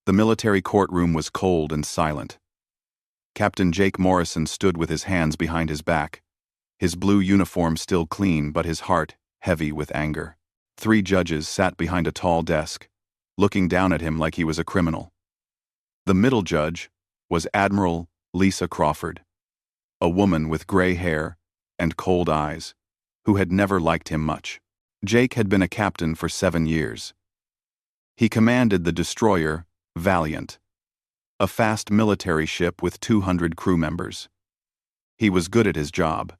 The military courtroom was cold and silent. Captain Jake Morrison stood with his hands behind his back, his blue uniform still clean but his heart heavy with anger. 3 judges sat behind a tall desk, looking down at him like he was a criminal. The middle judge was Admiral Lisa Crawford, a woman with gray hair and cold eyes, who had never liked him much. Jake had been a captain for 7 years. He commanded the destroyer Valiant, a fast military ship with 200 crew members. He was good at his job.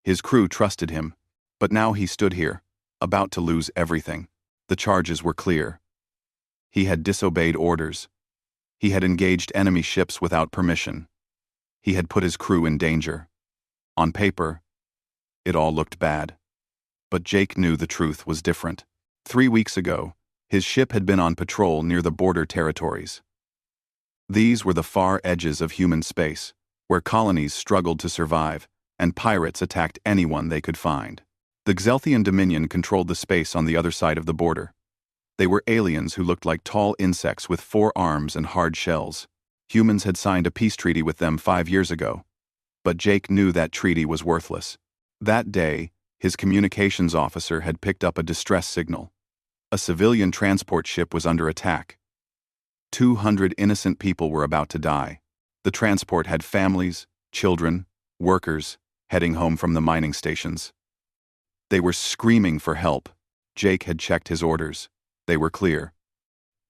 His crew trusted him, but now he stood here, about to lose everything. The charges were clear. He had disobeyed orders. He had engaged enemy ships without permission. He had put his crew in danger. On paper, it all looked bad. But Jake knew the truth was different. 3 weeks ago, his ship had been on patrol near the border territories. These were the far edges of human space, where colonies struggled to survive, and pirates attacked anyone they could find. The Xelthian Dominion controlled the space on the other side of the border. They were aliens who looked like tall insects with 4 arms and hard shells. Humans had signed a peace treaty with them 5 years ago. But Jake knew that treaty was worthless. That day, his communications officer had picked up a distress signal. A civilian transport ship was under attack. 200 innocent people were about to die. The transport had families, children, workers, heading home from the mining stations. They were screaming for help. Jake had checked his orders. They were clear.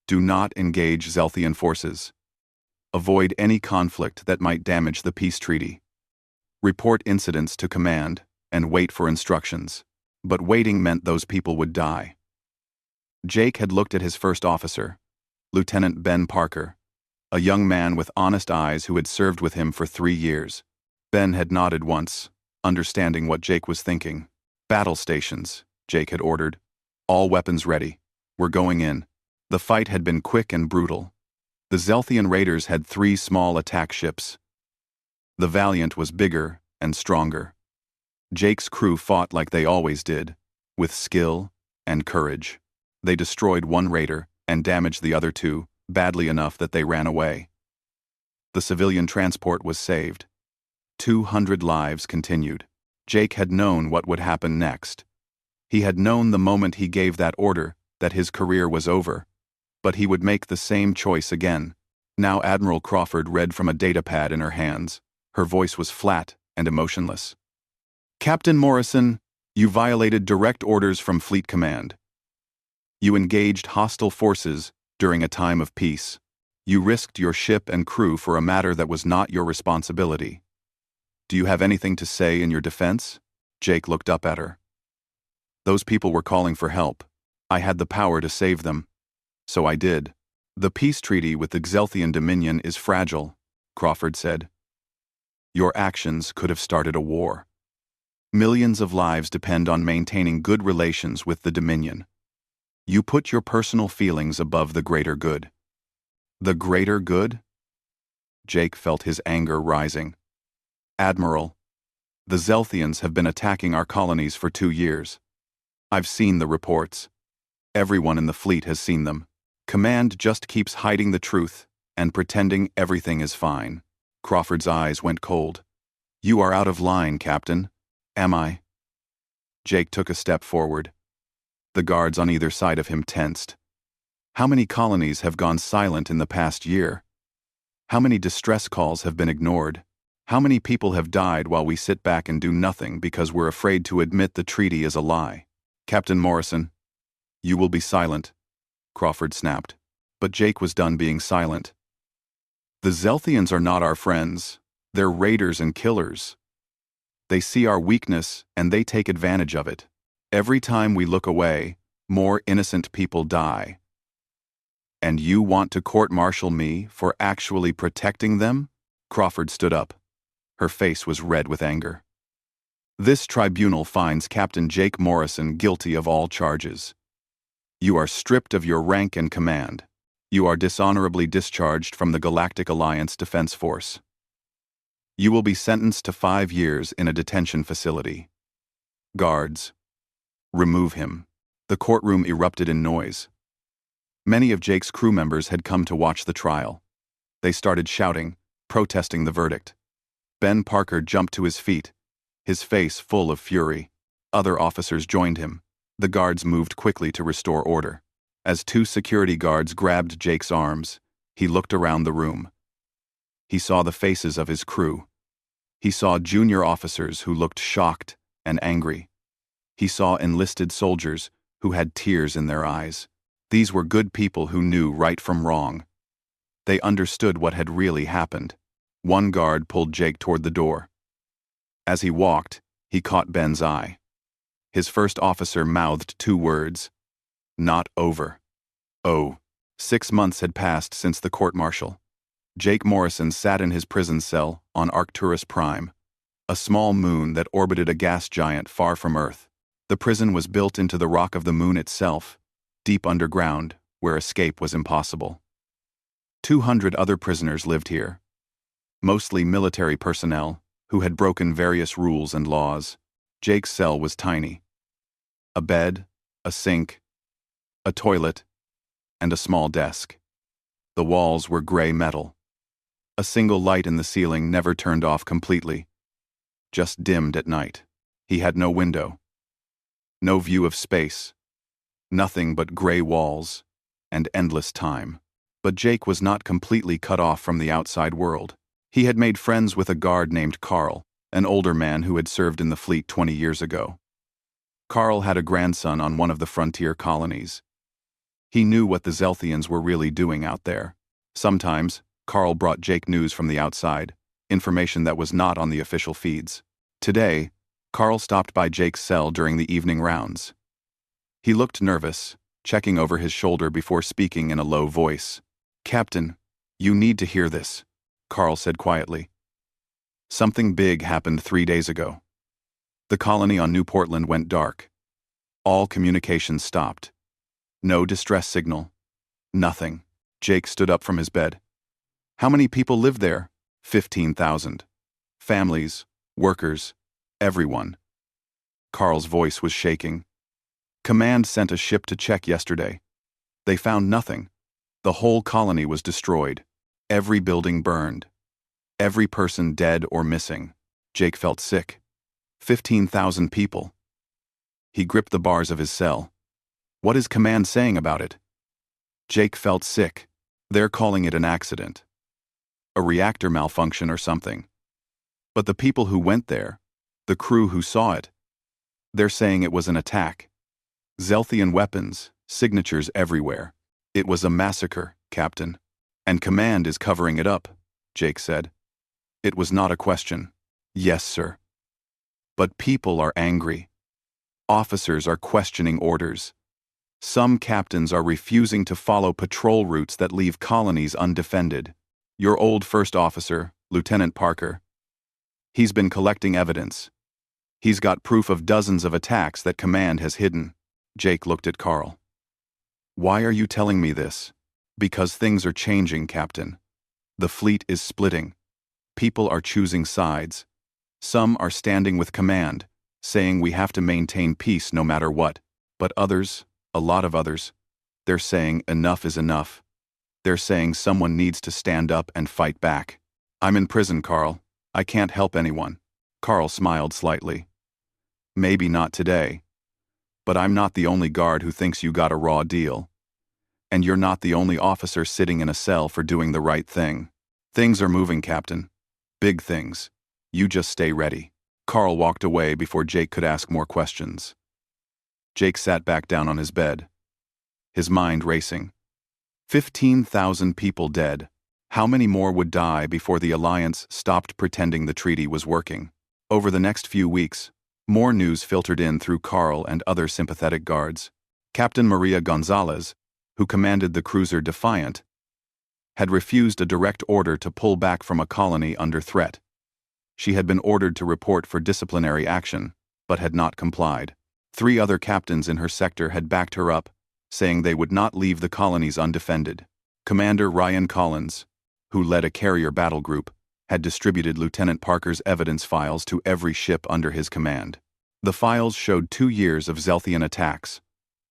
Do not engage Xelthian forces. Avoid any conflict that might damage the peace treaty. Report incidents to command and wait for instructions. But waiting meant those people would die. Jake had looked at his first officer, Lieutenant Ben Parker, a young man with honest eyes who had served with him for 3 years. Ben had nodded once, understanding what Jake was thinking. Battle stations, Jake had ordered. All weapons ready. We're going in. The fight had been quick and brutal. The Xelthian raiders had 3 small attack ships. The Valiant was bigger and stronger. Jake's crew fought like they always did, with skill and courage. They destroyed 1 raider and damaged the other 2, badly enough that they ran away. The civilian transport was saved. 200 lives continued. Jake had known what would happen next. He had known the moment he gave that order that his career was over, but he would make the same choice again. Now Admiral Crawford read from a datapad in her hands. Her voice was flat and emotionless. Captain Morrison, you violated direct orders from Fleet Command. You engaged hostile forces during a time of peace. You risked your ship and crew for a matter that was not your responsibility. Do you have anything to say in your defense? Jake looked up at her. Those people were calling for help. I had the power to save them. So I did. The peace treaty with the Xelthian Dominion is fragile, Crawford said. Your actions could have started a war. Millions of lives depend on maintaining good relations with the Dominion. You put your personal feelings above the greater good. The greater good? Jake felt his anger rising. Admiral, the Xelthians have been attacking our colonies for 2 years. I've seen the reports. Everyone in the fleet has seen them. Command just keeps hiding the truth and pretending everything is fine. Crawford's eyes went cold. You are out of line, Captain. Am I? Jake took a step forward. The guards on either side of him tensed. How many colonies have gone silent in the past year? How many distress calls have been ignored? How many people have died while we sit back and do nothing because we're afraid to admit the treaty is a lie? Captain Morrison, you will be silent, Crawford snapped. But Jake was done being silent. The Xelthians are not our friends. They're raiders and killers. They see our weakness and they take advantage of it. Every time we look away, more innocent people die. And you want to court-martial me for actually protecting them? Crawford stood up. Her face was red with anger. This tribunal finds Captain Jake Morrison guilty of all charges. You are stripped of your rank and command. You are dishonorably discharged from the Galactic Alliance Defense Force. You will be sentenced to 5 years in a detention facility. Guards, remove him. The courtroom erupted in noise. Many of Jake's crew members had come to watch the trial. They started shouting, protesting the verdict. Ben Parker jumped to his feet, his face full of fury. Other officers joined him. The guards moved quickly to restore order. As two security guards grabbed Jake's arms, he looked around the room. He saw the faces of his crew. He saw junior officers who looked shocked and angry. He saw enlisted soldiers who had tears in their eyes. These were good people who knew right from wrong. They understood what had really happened. One guard pulled Jake toward the door. As he walked, he caught Ben's eye. His first officer mouthed two words. Not over. Oh. 6 months had passed since the court-martial. Jake Morrison sat in his prison cell on Arcturus Prime, a small moon that orbited a gas giant far from Earth. The prison was built into the rock of the moon itself, deep underground, where escape was impossible. 200 other prisoners lived here, mostly military personnel who had broken various rules and laws. Jake's cell was tiny. A bed, a sink, a toilet, and a small desk. The walls were gray metal. A single light in the ceiling never turned off completely, just dimmed at night. He had no window, no view of space, nothing but gray walls and endless time. But Jake was not completely cut off from the outside world. He had made friends with a guard named Carl, an older man who had served in the fleet 20 years ago. Carl had a grandson on one of the frontier colonies. He knew what the Zelthians were really doing out there. Sometimes, Carl brought Jake news from the outside, information that was not on the official feeds. Today, Carl stopped by Jake's cell during the evening rounds. He looked nervous, checking over his shoulder before speaking in a low voice. "Captain, you need to hear this," Carl said quietly. "Something big happened 3 days ago. The colony on New Portland went dark. All communications stopped. No distress signal. Nothing." Jake stood up from his bed. "How many people live there?" 15,000. Families, workers, everyone. Carl's voice was shaking. "Command sent a ship to check yesterday. They found nothing. The whole colony was destroyed. Every building burned. Every person dead or missing." Jake felt sick. 15,000 people. He gripped the bars of his cell. "What is Command saying about it?" Jake felt sick. "They're calling it an accident. A reactor malfunction or something. But the people who went there, the crew who saw it, they're saying it was an attack. Zelthian weapons, signatures everywhere. It was a massacre, Captain. And Command is covering it up," Jake said. It was not a question. "Yes, sir. But people are angry. Officers are questioning orders. Some captains are refusing to follow patrol routes that leave colonies undefended. Your old first officer, Lieutenant Parker, he's been collecting evidence. He's got proof of dozens of attacks that Command has hidden." Jake looked at Carl. "Why are you telling me this?" "Because things are changing, Captain. The fleet is splitting. People are choosing sides. Some are standing with Command, saying we have to maintain peace no matter what. But others, a lot of others, they're saying enough is enough. They're saying someone needs to stand up and fight back." "I'm in prison, Carl. I can't help anyone." Carl smiled slightly. "Maybe not today. But I'm not the only guard who thinks you got a raw deal. And you're not the only officer sitting in a cell for doing the right thing. Things are moving, Captain. Big things. You just stay ready." Carl walked away before Jake could ask more questions. Jake sat back down on his bed, his mind racing. 15,000 people dead. How many more would die before the Alliance stopped pretending the treaty was working? Over the next few weeks, more news filtered in through Carl and other sympathetic guards. Captain Maria Gonzalez, who commanded the cruiser Defiant, had refused a direct order to pull back from a colony under threat. She had been ordered to report for disciplinary action, but had not complied. 3 other captains in her sector had backed her up, saying they would not leave the colonies undefended. Commander Ryan Collins, who led a carrier battle group, had distributed Lieutenant Parker's evidence files to every ship under his command. The files showed 2 years of Zelthian attacks,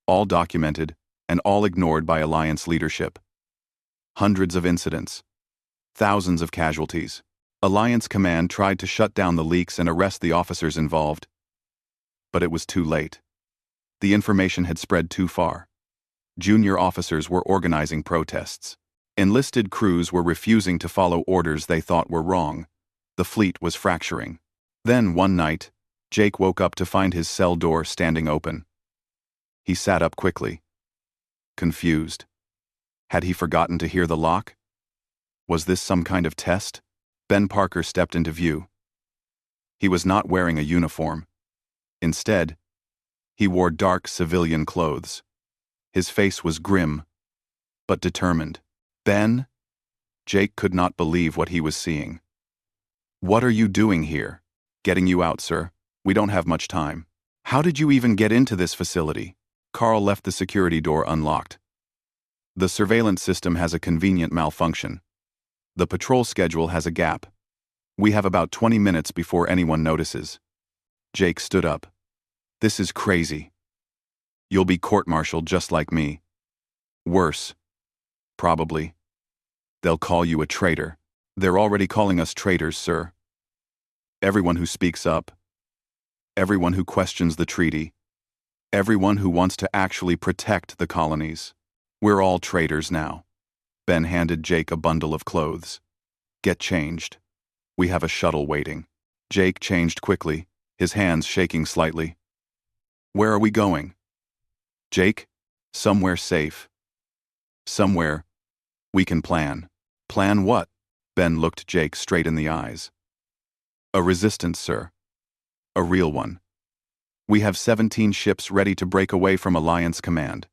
all documented, and all ignored by Alliance leadership. Hundreds of incidents. Thousands of casualties. Alliance Command tried to shut down the leaks and arrest the officers involved. But it was too late. The information had spread too far. Junior officers were organizing protests. Enlisted crews were refusing to follow orders they thought were wrong. The fleet was fracturing. Then, one night, Jake woke up to find his cell door standing open. He sat up quickly. Confused. Had he forgotten to hear the lock? Was this some kind of test? Ben Parker stepped into view. He was not wearing a uniform. Instead, he wore dark civilian clothes. His face was grim, but determined. Ben? Jake could not believe what he was seeing. What are you doing here? Getting you out, sir. We don't have much time. How did you even get into this facility? Carl left the security door unlocked. The surveillance system has a convenient malfunction. The patrol schedule has a gap. We have about 20 minutes before anyone notices. Jake stood up. This is crazy. You'll be court-martialed just like me. Worse. Probably. They'll call you a traitor. They're already calling us traitors, sir. Everyone who speaks up. Everyone who questions the treaty. Everyone who wants to actually protect the colonies. We're all traitors now. Ben handed Jake a bundle of clothes. Get changed. We have a shuttle waiting. Jake changed quickly, his hands shaking slightly. Where are we going? Jake? Somewhere safe. Somewhere we can plan. Plan what? Ben looked Jake straight in the eyes. A resistance, sir. A real one. We have 17 ships ready to break away from Alliance Command.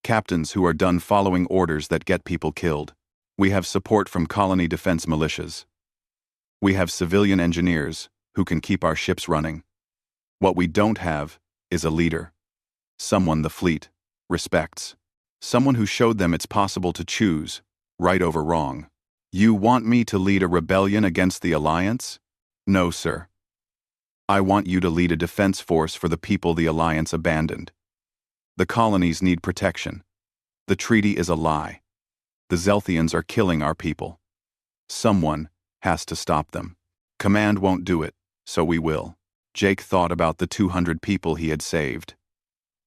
Captains who are done following orders that get people killed. We have support from colony defense militias. We have civilian engineers who can keep our ships running. What we don't have is a leader. Someone the fleet respects. Someone who showed them it's possible to choose, right over wrong. You want me to lead a rebellion against the Alliance? No, sir. I want you to lead a defense force for the people the Alliance abandoned. The colonies need protection. The treaty is a lie. The Zelthians are killing our people. Someone has to stop them. Command won't do it, so we will. Jake thought about the 200 people he had saved.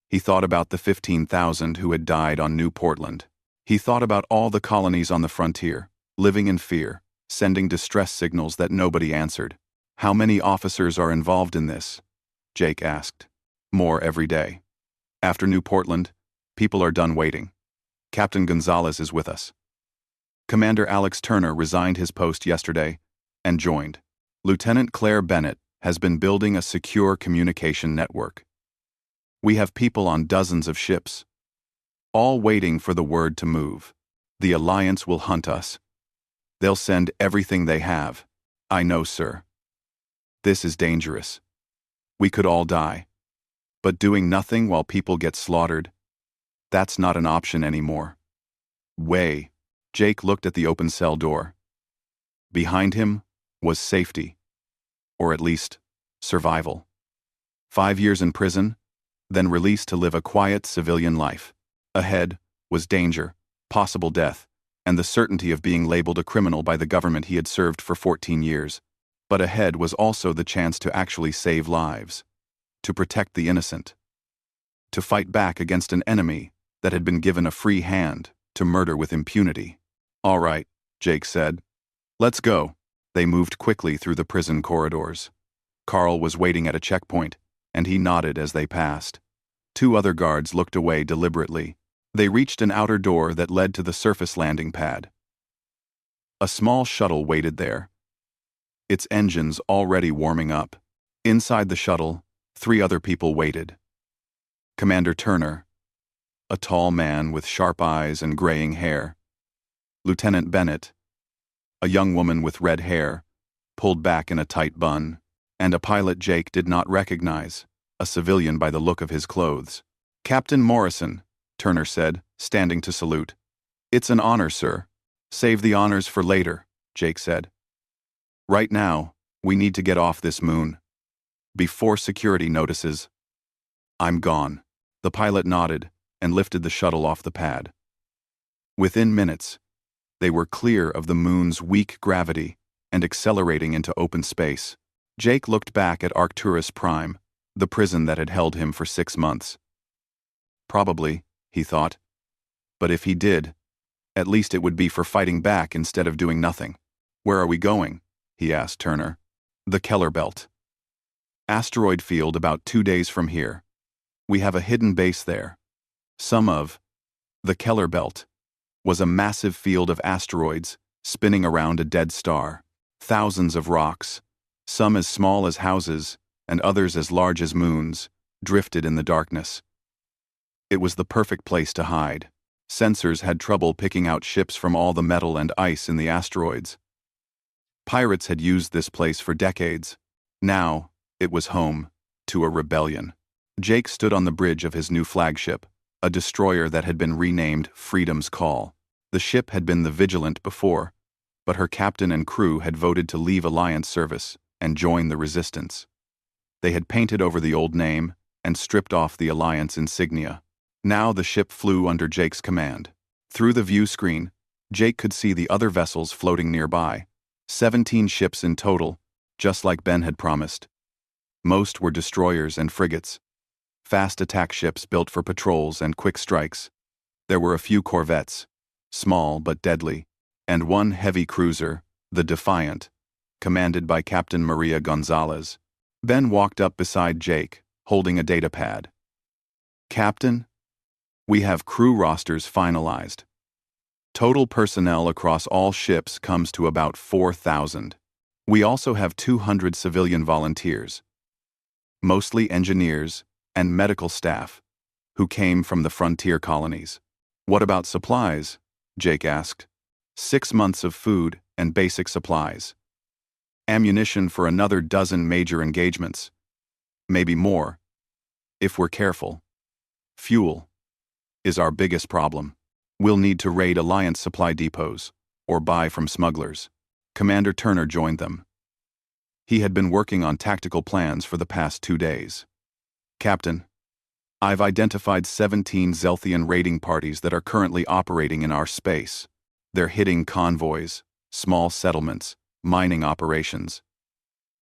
He thought about the 15,000 who had died on New Portland. He thought about all the colonies on the frontier, living in fear, sending distress signals that nobody answered. How many officers are involved in this? Jake asked. More every day. After New Portland, people are done waiting. Captain Gonzalez is with us. Commander Alex Turner resigned his post yesterday and joined. Lieutenant Claire Bennett has been building a secure communication network. We have people on dozens of ships, all waiting for the word to move. The Alliance will hunt us. They'll send everything they have. I know, sir. This is dangerous. We could all die. But doing nothing while people get slaughtered, that's not an option anymore. Jake looked at the open cell door. Behind him was safety, or at least survival. 5 years in prison, then released to live a quiet civilian life. Ahead was danger, possible death, and the certainty of being labeled a criminal by the government he had served for 14 years. But ahead was also the chance to actually save lives, to protect the innocent, to fight back against an enemy that had been given a free hand to murder with impunity. All right, Jake said. Let's go. They moved quickly through the prison corridors. Carl was waiting at a checkpoint, and he nodded as they passed. 2 other guards looked away deliberately. They reached an outer door that led to the surface landing pad. A small shuttle waited there, its engines already warming up. Inside the shuttle, 3 other people waited. Commander Turner, a tall man with sharp eyes and graying hair. Lieutenant Bennett, a young woman with red hair, pulled back in a tight bun, and a pilot Jake did not recognize, a civilian by the look of his clothes. Captain Morrison, Turner said, standing to salute. It's an honor, sir. Save the honors for later, Jake said. Right now, we need to get off this moon. Before security notices. I'm gone. The pilot nodded, and lifted the shuttle off the pad. Within minutes, they were clear of the moon's weak gravity and accelerating into open space. Jake looked back at Arcturus Prime, the prison that had held him for 6 months. Probably, he thought. But if he did, at least it would be for fighting back instead of doing nothing. "Where are we going?" he asked Turner. "The Keller Belt. Asteroid field about 2 days from here. We have a hidden base there." The Keller Belt was a massive field of asteroids spinning around a dead star. Thousands of rocks, some as small as houses and others as large as moons, drifted in the darkness. It was the perfect place to hide. Sensors had trouble picking out ships from all the metal and ice in the asteroids. Pirates had used this place for decades. Now, it was home to a rebellion. Jake stood on the bridge of his new flagship, a destroyer that had been renamed Freedom's Call. The ship had been the Vigilant before, but her captain and crew had voted to leave Alliance service and join the Resistance. They had painted over the old name and stripped off the Alliance insignia. Now the ship flew under Jake's command. Through the view screen, Jake could see the other vessels floating nearby. 17 ships in total, just like Ben had promised. Most were destroyers and frigates, fast attack ships built for patrols and quick strikes. There were a few corvettes, small but deadly, and one heavy cruiser, the Defiant, commanded by Captain Maria Gonzalez. Ben walked up beside Jake, holding a data pad. "Captain, we have crew rosters finalized. Total personnel across all ships comes to about 4,000. We also have 200 civilian volunteers, mostly engineers and medical staff, who came from the frontier colonies." "What about supplies?" Jake asked. 6 months of food and basic supplies. Ammunition for another dozen major engagements. Maybe more, if we're careful. Fuel is our biggest problem. We'll need to raid Alliance supply depots, or buy from smugglers. Commander Turner joined them. He had been working on tactical plans for the past 2 days. "Captain, I've identified 17 Zelthian raiding parties that are currently operating in our space. They're hitting convoys, small settlements, mining operations.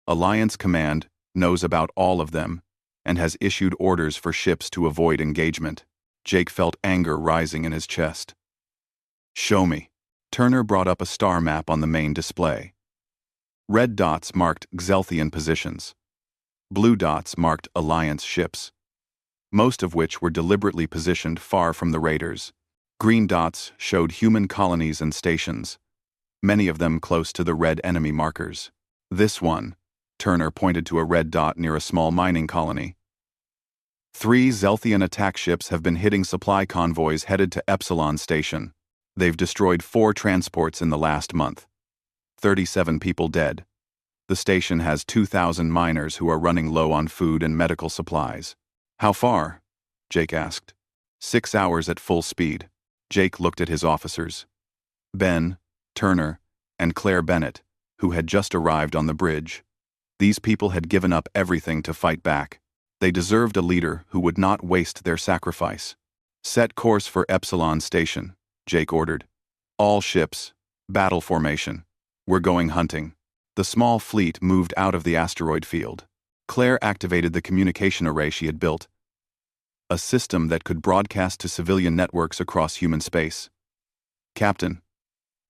Alliance Command knows about all of them and has issued orders for ships to avoid engagement." Jake felt anger rising in his chest. "Show me." Turner brought up a star map on the main display. Red dots marked Xelthian positions. Blue dots marked Alliance ships, most of which were deliberately positioned far from the raiders. Green dots showed human colonies and stations, many of them close to the red enemy markers. "This one," Turner pointed to a red dot near a small mining colony. 3 Zelthian attack ships have been hitting supply convoys headed to Epsilon Station. They've destroyed 4 transports in the last month. 37 people dead. The station has 2,000 miners who are running low on food and medical supplies." "How far?" Jake asked. 6 hours at full speed." Jake looked at his officers. Ben, Turner, and Claire Bennett, who had just arrived on the bridge. These people had given up everything to fight back. They deserved a leader who would not waste their sacrifice. "Set course for Epsilon Station," Jake ordered. "All ships, battle formation. We're going hunting." The small fleet moved out of the asteroid field. Claire activated the communication array she had built, a system that could broadcast to civilian networks across human space. "Captain,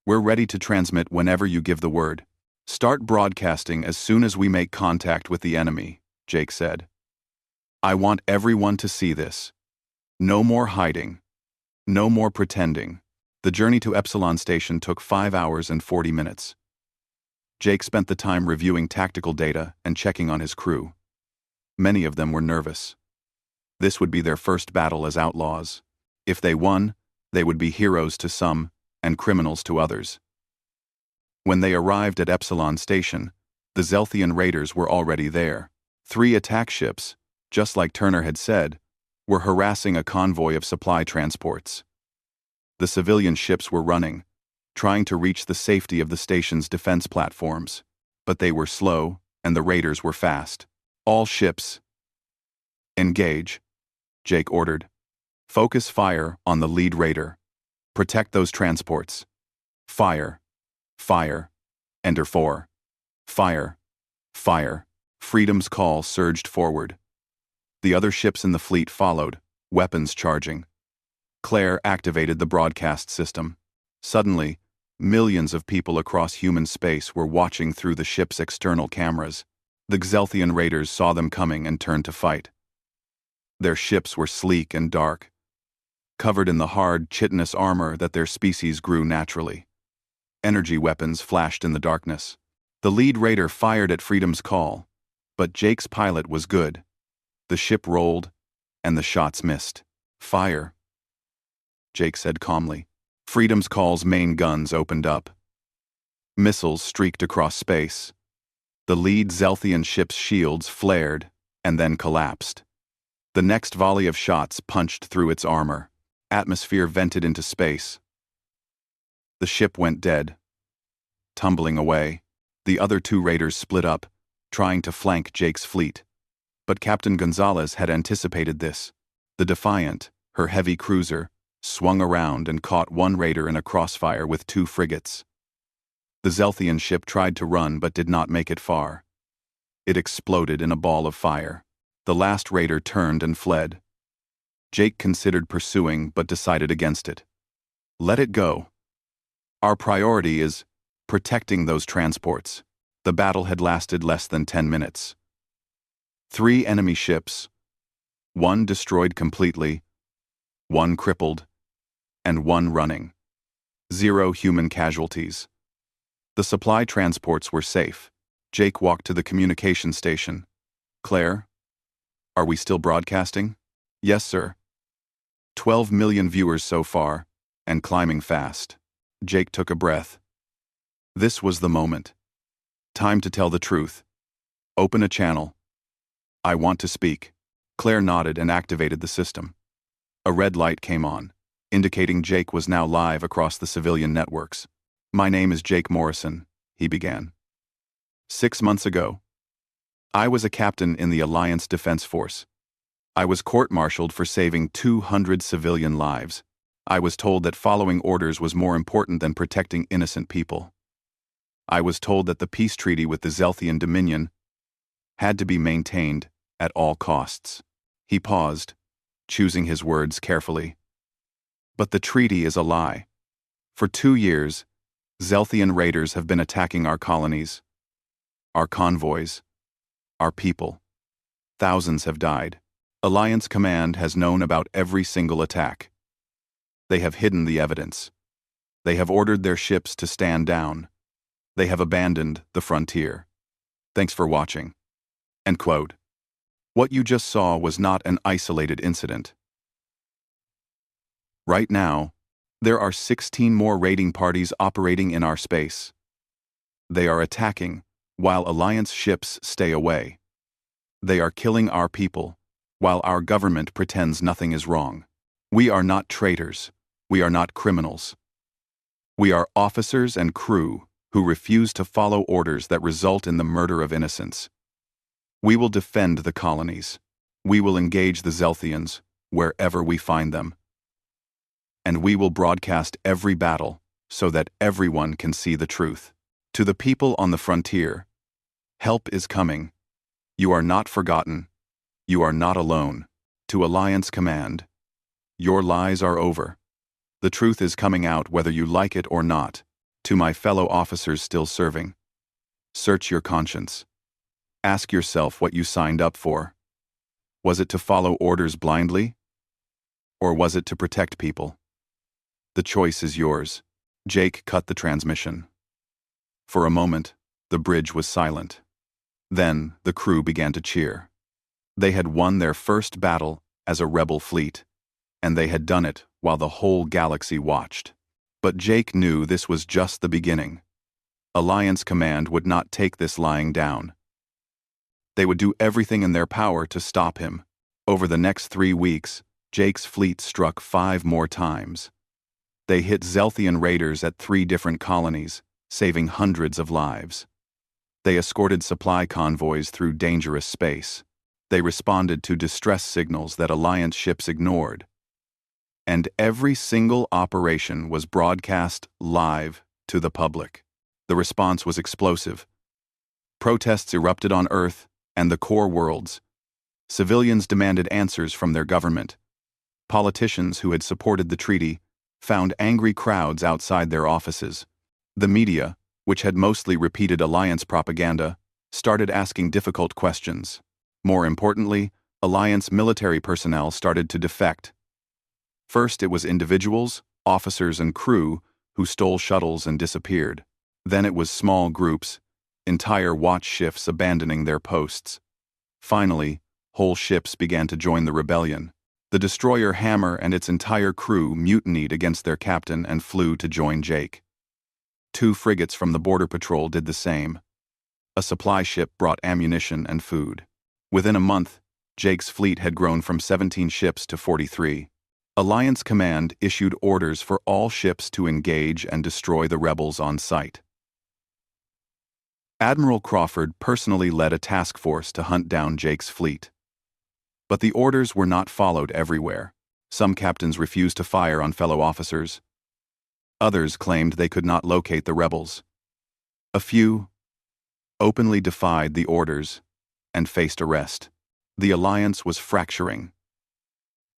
we're ready to transmit whenever you give the word. Start broadcasting as soon as we make contact with the enemy," Jake said. "I want everyone to see this. No more hiding. No more pretending." The journey to Epsilon Station took 5 hours and 40 minutes. Jake spent the time reviewing tactical data and checking on his crew. Many of them were nervous. This would be their first battle as outlaws. If they won, they would be heroes to some and criminals to others. When they arrived at Epsilon Station, the Zelthian raiders were already there. 3 attack ships, just like Turner had said, were harassing a convoy of supply transports. The civilian ships were running, trying to reach the safety of the station's defense platforms, but they were slow and the raiders were fast. "All ships, engage," Jake ordered. Focus fire on the lead raider. Protect those transports. Fire. Fire. Ender 4. Fire. Fire. Freedom's call surged forward. The other ships in the fleet followed, weapons charging. Claire activated the broadcast system. Suddenly, millions of people across human space were watching through the ship's external cameras. The Xelthian raiders saw them coming and turned to fight. Their ships were sleek and dark, covered in the hard, chitinous armor that their species grew naturally. Energy weapons flashed in the darkness. The lead raider fired at Freedom's call, but Jake's pilot was good. The ship rolled, and the shots missed. Fire, Jake said calmly. Freedom's call's main guns opened up. Missiles streaked across space. The lead Xelthian ship's shields flared and then collapsed. The next volley of shots punched through its armor. Atmosphere vented into space. The ship went dead. Tumbling away, the other two raiders split up, trying to flank Jake's fleet. But Captain Gonzalez had anticipated this. The Defiant, her heavy cruiser, swung around and caught one raider in a crossfire with two frigates. The Xelthian ship tried to run but did not make it far. It exploded in a ball of fire. The last raider turned and fled. Jake considered pursuing but decided against it. Let it go. Our priority is protecting those transports. The battle had lasted less than 10 minutes. 3 enemy ships, 1 destroyed completely, 1 crippled, and 1 running. 0 human casualties. The supply transports were safe. Jake walked to the communication station. Claire, are we still broadcasting? Yes, sir. 12 million viewers so far, and climbing fast. Jake took a breath. This was the moment. Time to tell the truth. Open a channel. I want to speak. Claire nodded and activated the system. A red light came on, indicating Jake was now live across the civilian networks. My name is Jake Morrison, he began. 6 months ago, I was a captain in the Alliance Defense Force. I was court-martialed for saving 200 civilian lives. I was told that following orders was more important than protecting innocent people. I was told that the peace treaty with the Xelthian Dominion had to be maintained at all costs. He paused, choosing his words carefully. But the treaty is a lie. For 2 years, Xelthian raiders have been attacking our colonies, our convoys, our people. Thousands have died. Alliance Command has known about every single attack. They have hidden the evidence. They have ordered their ships to stand down. They have abandoned the frontier. Thanks for watching. End quote. What you just saw was not an isolated incident. Right now, there are 16 more raiding parties operating in our space. They are attacking, while Alliance ships stay away. They are killing our people, while our government pretends nothing is wrong. We are not traitors. We are not criminals. We are officers and crew who refuse to follow orders that result in the murder of innocents. We will defend the colonies. We will engage the Xelthians wherever we find them. And we will broadcast every battle so that everyone can see the truth. To the people on the frontier, help is coming. You are not forgotten. You are not alone. To Alliance Command, your lies are over. The truth is coming out whether you like it or not. To my fellow officers still serving, search your conscience. Ask yourself what you signed up for. Was it to follow orders blindly? Or was it to protect people? The choice is yours. Jake cut the transmission. For a moment, the bridge was silent. Then, the crew began to cheer. They had won their first battle as a rebel fleet, and they had done it while the whole galaxy watched. But Jake knew this was just the beginning. Alliance Command would not take this lying down. They would do everything in their power to stop him. Over the next 3 weeks, Jake's fleet struck 5 more times. They hit Xelthian raiders at 3 different colonies, saving hundreds of lives. They escorted supply convoys through dangerous space. They responded to distress signals that Alliance ships ignored. and every single operation was broadcast live to the public. The response was explosive. Protests erupted on Earth and the core worlds. Civilians demanded answers from their government. Politicians who had supported the treaty found angry crowds outside their offices. The media, which had mostly repeated Alliance propaganda, started asking difficult questions. More importantly, Alliance military personnel started to defect. First, it was individuals, officers, and crew who stole shuttles and disappeared. Then it was small groups, entire watch shifts abandoning their posts. Finally, whole ships began to join the rebellion. The destroyer Hammer and its entire crew mutinied against their captain and flew to join Jake. 2 frigates from the Border Patrol did the same. A supply ship brought ammunition and food. Within a month, Jake's fleet had grown from 17 ships to 43. Alliance Command issued orders for all ships to engage and destroy the rebels on sight. Admiral Crawford personally led a task force to hunt down Jake's fleet. But the orders were not followed everywhere. Some captains refused to fire on fellow officers. Others claimed they could not locate the rebels. A few openly defied the orders and faced arrest. The alliance was fracturing.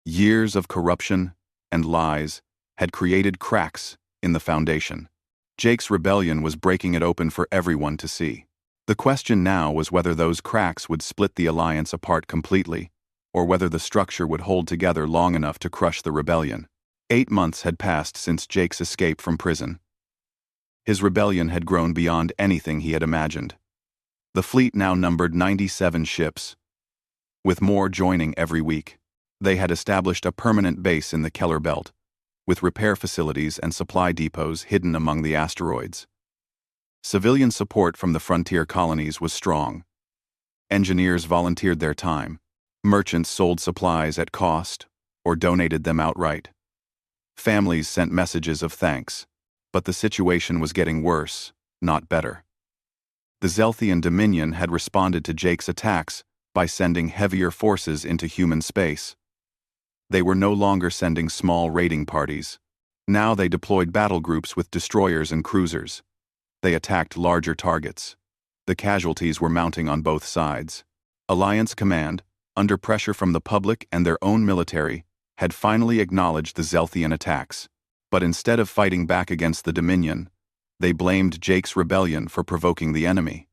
Years of corruption and lies had created cracks in the foundation. Jake's rebellion was breaking it open for everyone to see. The question now was whether those cracks would split the alliance apart completely, or whether the structure would hold together long enough to crush the rebellion. 8 months had passed since Jake's escape from prison. His rebellion had grown beyond anything he had imagined. The fleet now numbered 97 ships, with more joining every week. They had established a permanent base in the Keller Belt, with repair facilities and supply depots hidden among the asteroids. Civilian support from the frontier colonies was strong. Engineers volunteered their time. Merchants sold supplies at cost or donated them outright. Families sent messages of thanks, but the situation was getting worse, not better. The Zelthian Dominion had responded to Jake's attacks by sending heavier forces into human space. They were no longer sending small raiding parties. Now they deployed battle groups with destroyers and cruisers. They attacked larger targets. The casualties were mounting on both sides. Alliance Command, under pressure from the public and their own military, had finally acknowledged the Zelthian attacks. But instead of fighting back against the Dominion, they blamed Jake's rebellion for provoking the enemy.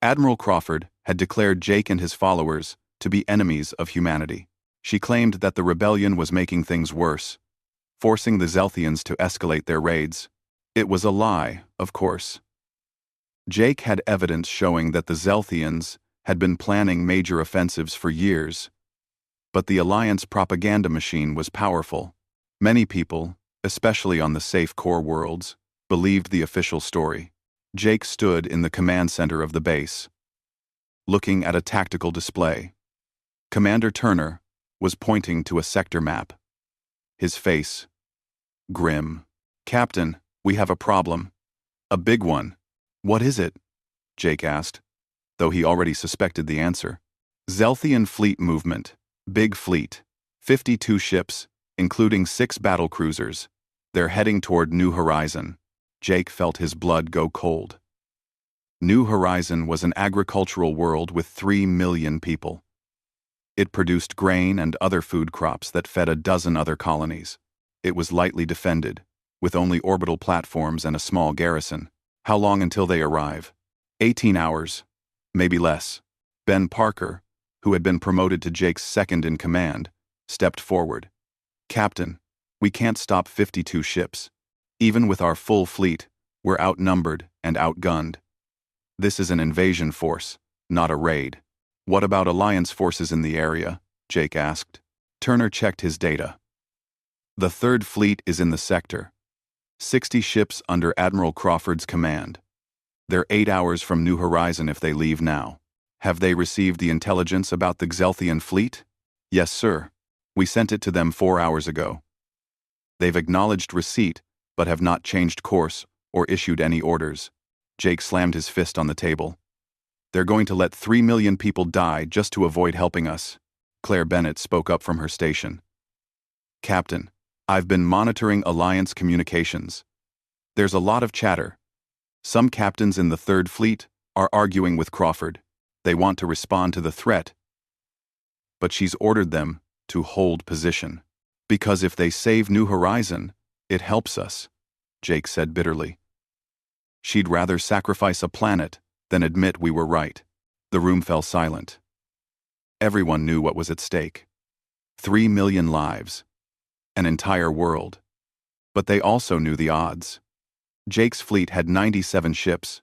Admiral Crawford had declared Jake and his followers to be enemies of humanity. She claimed that the rebellion was making things worse, forcing the Zelthians to escalate their raids. It was a lie, of course. Jake had evidence showing that the Zelthians had been planning major offensives for years, but the Alliance propaganda machine was powerful. Many people, especially on the safe core worlds, believed the official story. Jake stood in the command center of the base, looking at a tactical display. Commander Turner was pointing to a sector map. His face grim. "Captain, we have a problem. A big one." "What is it?" Jake asked, though he already suspected the answer. "Zelthian fleet movement. Big fleet. 52 ships, including 6 battle cruisers. They're heading toward New Horizon." Jake felt his blood go cold. New Horizon was an agricultural world with 3 million people. It produced grain and other food crops that fed a dozen other colonies. It was lightly defended, with only orbital platforms and a small garrison. How long until they arrive? 18 hours. Maybe less. Ben Parker, who had been promoted to Jake's second in command, stepped forward. "Captain, we can't stop 52 ships. Even with our full fleet, we're outnumbered and outgunned. This is an invasion force, not a raid." "What about Alliance forces in the area?" Jake asked. Turner checked his data. "The Third Fleet is in the sector. 60 ships under Admiral Crawford's command. They're 8 hours from New Horizon if they leave now." "Have they received the intelligence about the Zelthian fleet?" "Yes, sir. We sent it to them 4 hours ago. They've acknowledged receipt, but have not changed course or issued any orders." Jake slammed his fist on the table. "They're going to let 3 million people die just to avoid helping us." Claire Bennett spoke up from her station. Captain, I've been monitoring Alliance communications. There's a lot of chatter. Some captains in the Third Fleet are arguing with Crawford. They want to respond to the threat, but she's ordered them to hold position. Because if they save New Horizon, it helps us, Jake said bitterly. She'd rather sacrifice a planet than admit we were right. The room fell silent. Everyone knew what was at stake. 3 million lives. An entire world. But they also knew the odds. Jake's fleet had 97 ships,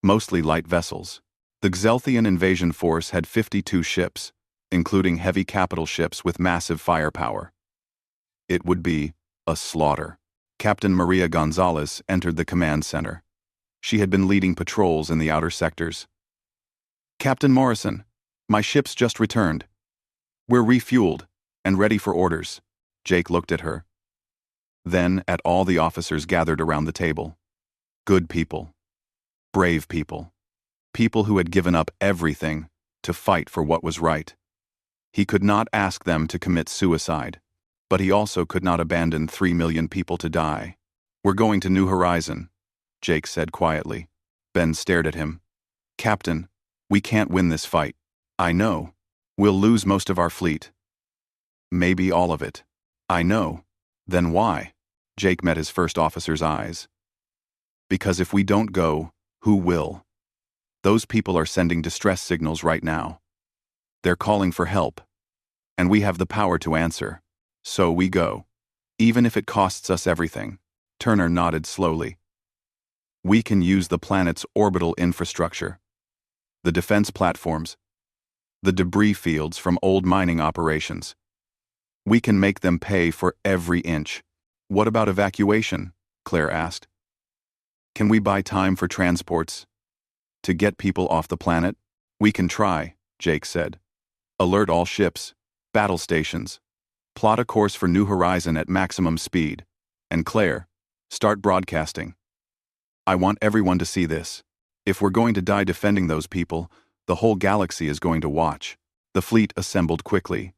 mostly light vessels. The Xelthian invasion force had 52 ships, including heavy capital ships with massive firepower. It would be a slaughter. Captain Maria Gonzalez entered the command center. She had been leading patrols in the outer sectors. Captain Morrison, my ships just returned. We're refueled and ready for orders. Jake looked at her. Then at all the officers gathered around the table. Good people. Brave people. People who had given up everything to fight for what was right. He could not ask them to commit suicide, but he also could not abandon 3 million people to die. We're going to New Horizon, Jake said quietly. Ben stared at him. Captain, we can't win this fight. I know. We'll lose most of our fleet. Maybe all of it. I know. Then why? Jake met his first officer's eyes. Because if we don't go, who will? Those people are sending distress signals right now. They're calling for help. And we have the power to answer. So we go. Even if it costs us everything. Turner nodded slowly. We can use the planet's orbital infrastructure. The defense platforms. The debris fields from old mining operations. We can make them pay for every inch. What about evacuation? Claire asked. Can we buy time for transports? To get people off the planet? We can try, Jake said. Alert all ships, battle stations. Plot a course for New Horizon at maximum speed. And Claire, start broadcasting. I want everyone to see this. If we're going to die defending those people, the whole galaxy is going to watch. The fleet assembled quickly.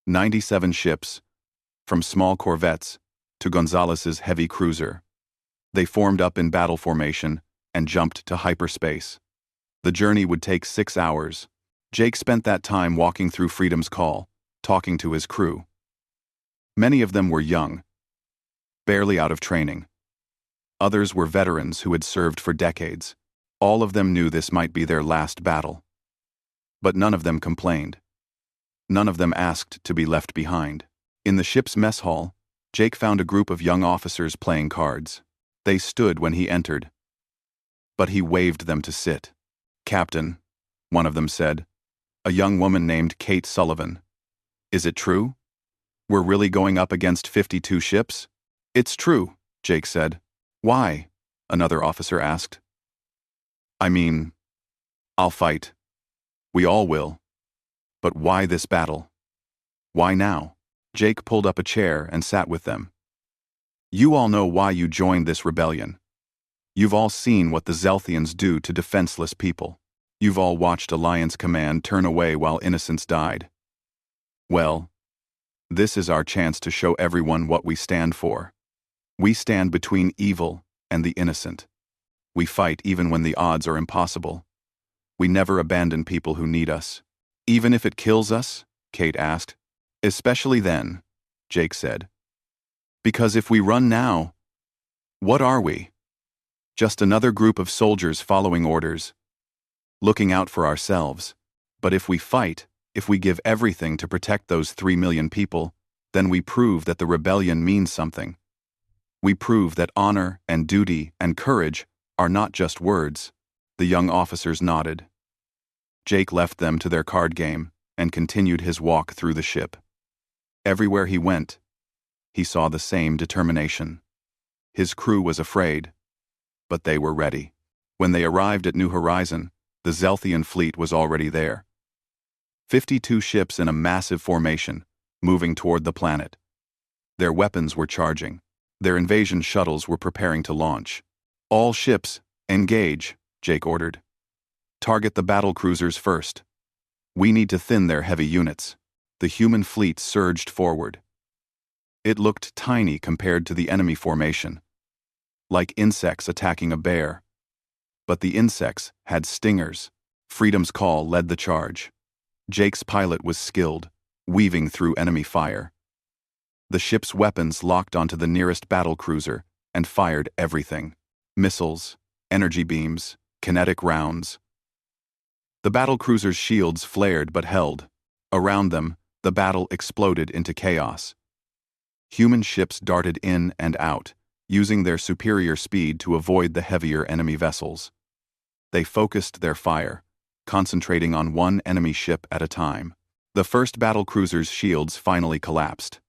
97 ships, from small corvettes to Gonzalez's heavy cruiser. They formed up in battle formation and jumped to hyperspace. The journey would take 6 hours. Jake spent that time walking through Freedom's Call, talking to his crew. Many of them were young, barely out of training. Others were veterans who had served for decades. All of them knew this might be their last battle. But none of them complained. None of them asked to be left behind. In the ship's mess hall, Jake found a group of young officers playing cards. They stood when he entered. But he waved them to sit. Captain, one of them said, a young woman named Kate Sullivan. Is it true? We're really going up against 52 ships? It's true, Jake said. Why? Another officer asked. I mean, I'll fight. We all will. But why this battle? Why now? Jake pulled up a chair and sat with them. You all know why you joined this rebellion. You've all seen what the Xelthians do to defenseless people. You've all watched Alliance Command turn away while innocents died. Well, this is our chance to show everyone what we stand for. We stand between evil and the innocent. We fight even when the odds are impossible. We never abandon people who need us. Even if it kills us? Kate asked. Especially then, Jake said. Because if we run now, what are we? Just another group of soldiers following orders, looking out for ourselves. But if we fight, if we give everything to protect those 3 million people, then we prove that the rebellion means something. We prove that honor and duty and courage are not just words. The young officers nodded. Jake left them to their card game and continued his walk through the ship. Everywhere he went, he saw the same determination. His crew was afraid, but they were ready. When they arrived at New Horizon, the Xelthian fleet was already there. 52 ships in a massive formation, moving toward the planet. Their weapons were charging. Their invasion shuttles were preparing to launch. All ships, engage, Jake ordered. Target the battle cruisers first. We need to thin their heavy units. The human fleet surged forward. It looked tiny compared to the enemy formation, like insects attacking a bear. But the insects had stingers. Freedom's Call led the charge. Jake's pilot was skilled, weaving through enemy fire. The ship's weapons locked onto the nearest battlecruiser and fired everything: missiles, energy beams, kinetic rounds. The battlecruiser's shields flared but held. Around them, the battle exploded into chaos. Human ships darted in and out, using their superior speed to avoid the heavier enemy vessels. They focused their fire, concentrating on one enemy ship at a time. The first battlecruiser's shields finally collapsed.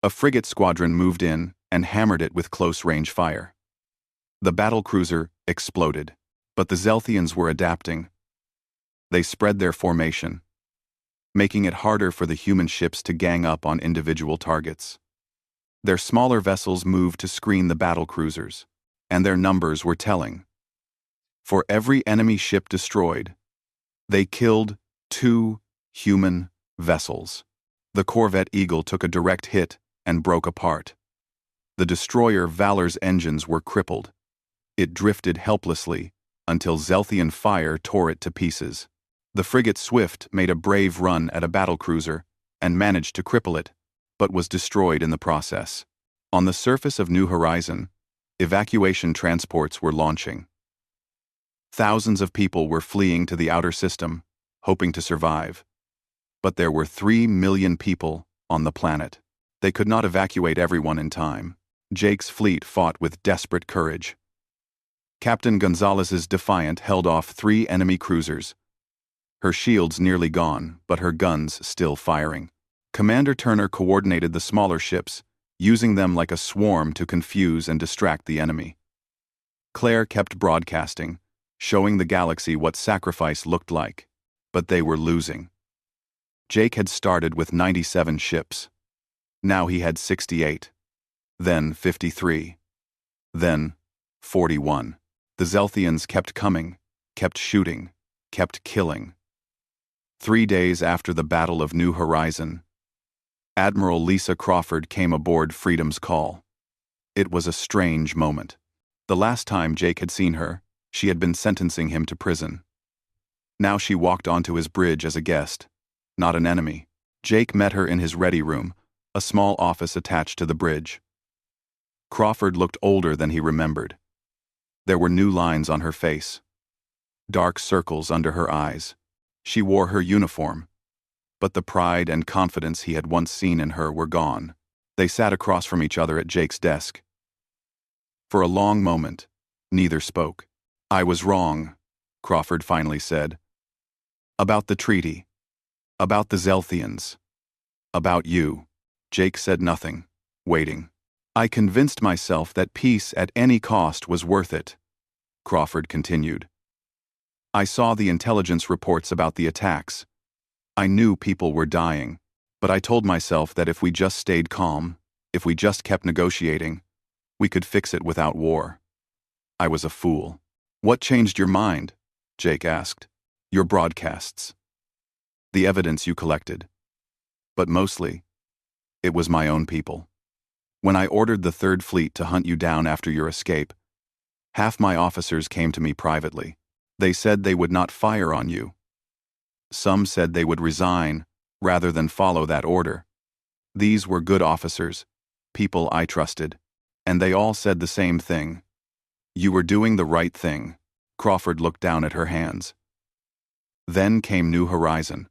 A frigate squadron moved in and hammered it with close-range fire. The battlecruiser exploded, but the Zelthians were adapting. They spread their formation, making it harder for the human ships to gang up on individual targets. Their smaller vessels moved to screen the battlecruisers, and their numbers were telling. For every enemy ship destroyed, they killed 2 human vessels. The corvette Eagle took a direct hit and broke apart. The destroyer Valor's engines were crippled. It drifted helplessly until Zelthian fire tore it to pieces. The frigate Swift made a brave run at a battlecruiser and managed to cripple it, but was destroyed in the process. On the surface of New Horizon, evacuation transports were launching. Thousands of people were fleeing to the outer system, hoping to survive. But there were 3 million people on the planet. They could not evacuate everyone in time. Jake's fleet fought with desperate courage. Captain Gonzalez's Defiant held off 3 enemy cruisers. Her shields nearly gone, but her guns still firing. Commander Turner coordinated the smaller ships, using them like a swarm to confuse and distract the enemy. Claire kept broadcasting, showing the galaxy what sacrifice looked like, but they were losing. Jake had started with 97 ships. Now he had 68. Then 53. Then 41. The Zelthians kept coming, kept shooting, kept killing. 3 days after the Battle of New Horizon, Admiral Lisa Crawford came aboard Freedom's Call. It was a strange moment. The last time Jake had seen her, she had been sentencing him to prison. Now she walked onto his bridge as a guest, not an enemy. Jake met her in his ready room, a small office attached to the bridge. Crawford looked older than he remembered. There were new lines on her face, dark circles under her eyes. She wore her uniform, but the pride and confidence he had once seen in her were gone. They sat across from each other at Jake's desk. For a long moment, neither spoke. "I was wrong," Crawford finally said. "About the treaty. About the Zelthians. About you." Jake said nothing, waiting. "I convinced myself that peace at any cost was worth it," Crawford continued. "I saw the intelligence reports about the attacks. I knew people were dying, but I told myself that if we just stayed calm, if we just kept negotiating, we could fix it without war. I was a fool." "What changed your mind?" Jake asked. "Your broadcasts. The evidence you collected. But mostly, it was my own people. When I ordered the Third Fleet to hunt you down after your escape, half my officers came to me privately. They said they would not fire on you. Some said they would resign rather than follow that order. These were good officers, people I trusted, and they all said the same thing. You were doing the right thing." Crawford looked down at her hands. Then came New Horizon.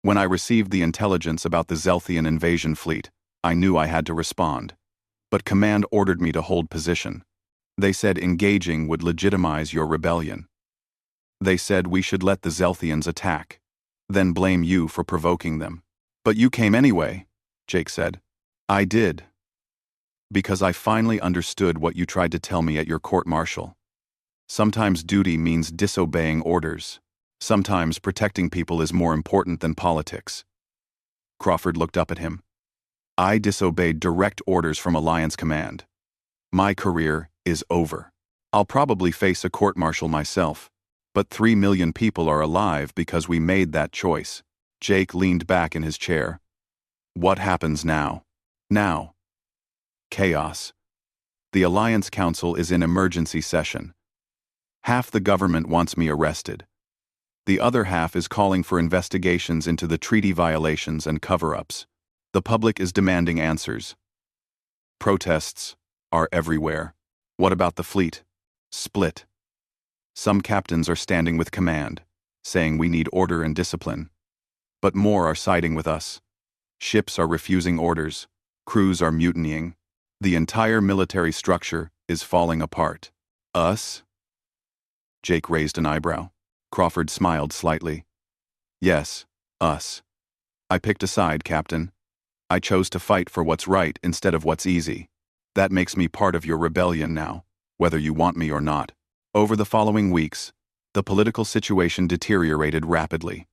When I received the intelligence about the Zelthian invasion fleet, I knew I had to respond. But Command ordered me to hold position. They said engaging would legitimize your rebellion. They said we should let the Zelthians attack, then blame you for provoking them. "But you came anyway," Jake said. "I did. Because I finally understood what you tried to tell me at your court-martial. Sometimes duty means disobeying orders. Sometimes protecting people is more important than politics." Crawford looked up at him. "I disobeyed direct orders from Alliance Command. My career is over. I'll probably face a court-martial myself, but 3 million people are alive because we made that choice." Jake leaned back in his chair. "What happens now?" Now. Chaos. The Alliance Council is in emergency session. Half the government wants me arrested. The other half is calling for investigations into the treaty violations and cover-ups. The public is demanding answers. Protests are everywhere. What about the fleet? Split. Some captains are standing with command, saying we need order and discipline. But more are siding with us. Ships are refusing orders. Crews are mutinying. The entire military structure is falling apart. Us? Jake raised an eyebrow. Crawford smiled slightly. Yes, us. I picked a side, Captain. I chose to fight for what's right instead of what's easy. That makes me part of your rebellion now, whether you want me or not. Over the following weeks, the political situation deteriorated rapidly.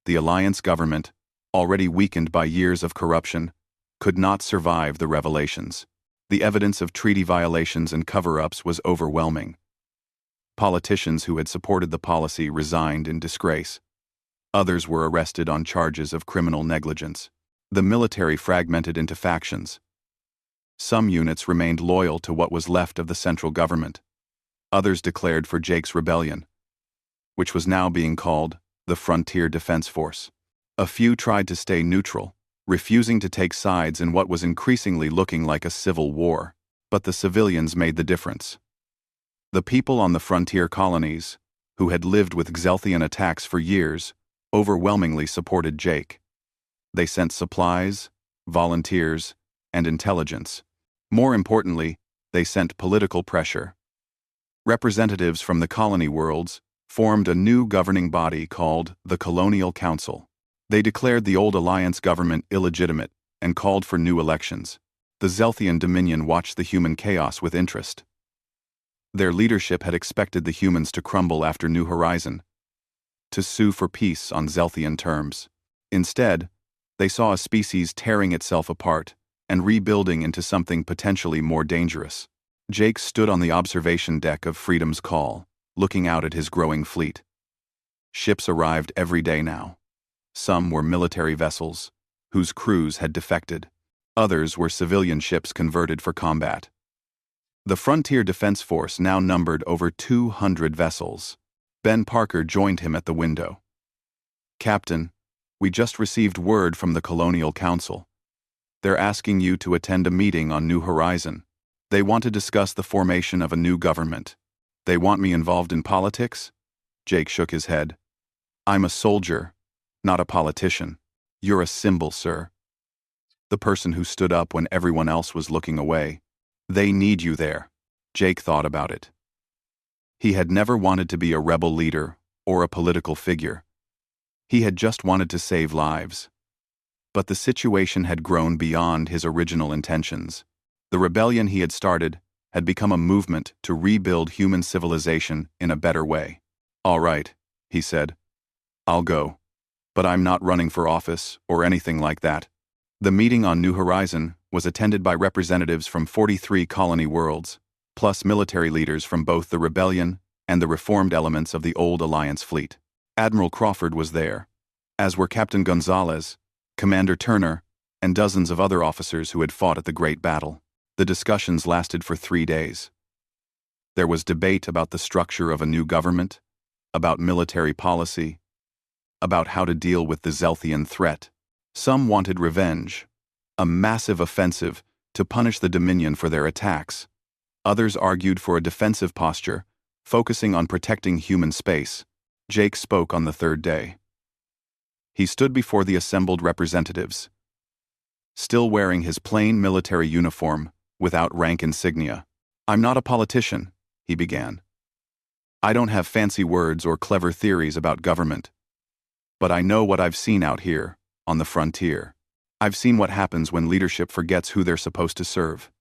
The Alliance government, already weakened by years of corruption, could not survive the revelations. The evidence of treaty violations and cover-ups was overwhelming. Politicians who had supported the policy resigned in disgrace. Others were arrested on charges of criminal negligence. The military fragmented into factions. Some units remained loyal to what was left of the central government. Others declared for Jake's rebellion, which was now being called the Frontier Defense Force. A few tried to stay neutral, refusing to take sides in what was increasingly looking like a civil war. But the civilians made the difference. The people on the frontier colonies, who had lived with Xelthian attacks for years, overwhelmingly supported Jake. They sent supplies, volunteers, and intelligence. More importantly, they sent political pressure. Representatives from the colony worlds formed a new governing body called the Colonial Council. They declared the old Alliance government illegitimate and called for new elections. The Xelthian Dominion watched the human chaos with interest. Their leadership had expected the humans to crumble after New Horizon, to sue for peace on Xelthian terms. Instead, they saw a species tearing itself apart and rebuilding into something potentially more dangerous. Jake stood on the observation deck of Freedom's Call, looking out at his growing fleet. Ships arrived every day now. Some were military vessels, whose crews had defected. Others were civilian ships converted for combat. The Frontier Defense Force now numbered over 200 vessels. Ben Parker joined him at the window. Captain, we just received word from the Colonial Council. They're asking you to attend a meeting on New Horizon. They want to discuss the formation of a new government. They want me involved in politics? Jake shook his head. I'm a soldier, not a politician. You're a symbol, sir. The person who stood up when everyone else was looking away. They need you there. Jake thought about it. He had never wanted to be a rebel leader or a political figure. He had just wanted to save lives. But the situation had grown beyond his original intentions. The rebellion he had started had become a movement to rebuild human civilization in a better way. All right, he said. I'll go. But I'm not running for office or anything like that. The meeting on New Horizon was attended by representatives from 43 colony worlds, plus military leaders from both the rebellion and the reformed elements of the old Alliance fleet. Admiral Crawford was there, as were Captain Gonzalez, Commander Turner, and dozens of other officers who had fought at the Great Battle. The discussions lasted for 3 days. There was debate about the structure of a new government, about military policy, about how to deal with the Xelthian threat. Some wanted revenge, a massive offensive to punish the Dominion for their attacks. Others argued for a defensive posture, focusing on protecting human space. Jake spoke on the third day. He stood before the assembled representatives, still wearing his plain military uniform without rank insignia. I'm not a politician, he began. I don't have fancy words or clever theories about government. But I know what I've seen out here, on the frontier. I've seen what happens when leadership forgets who they're supposed to serve.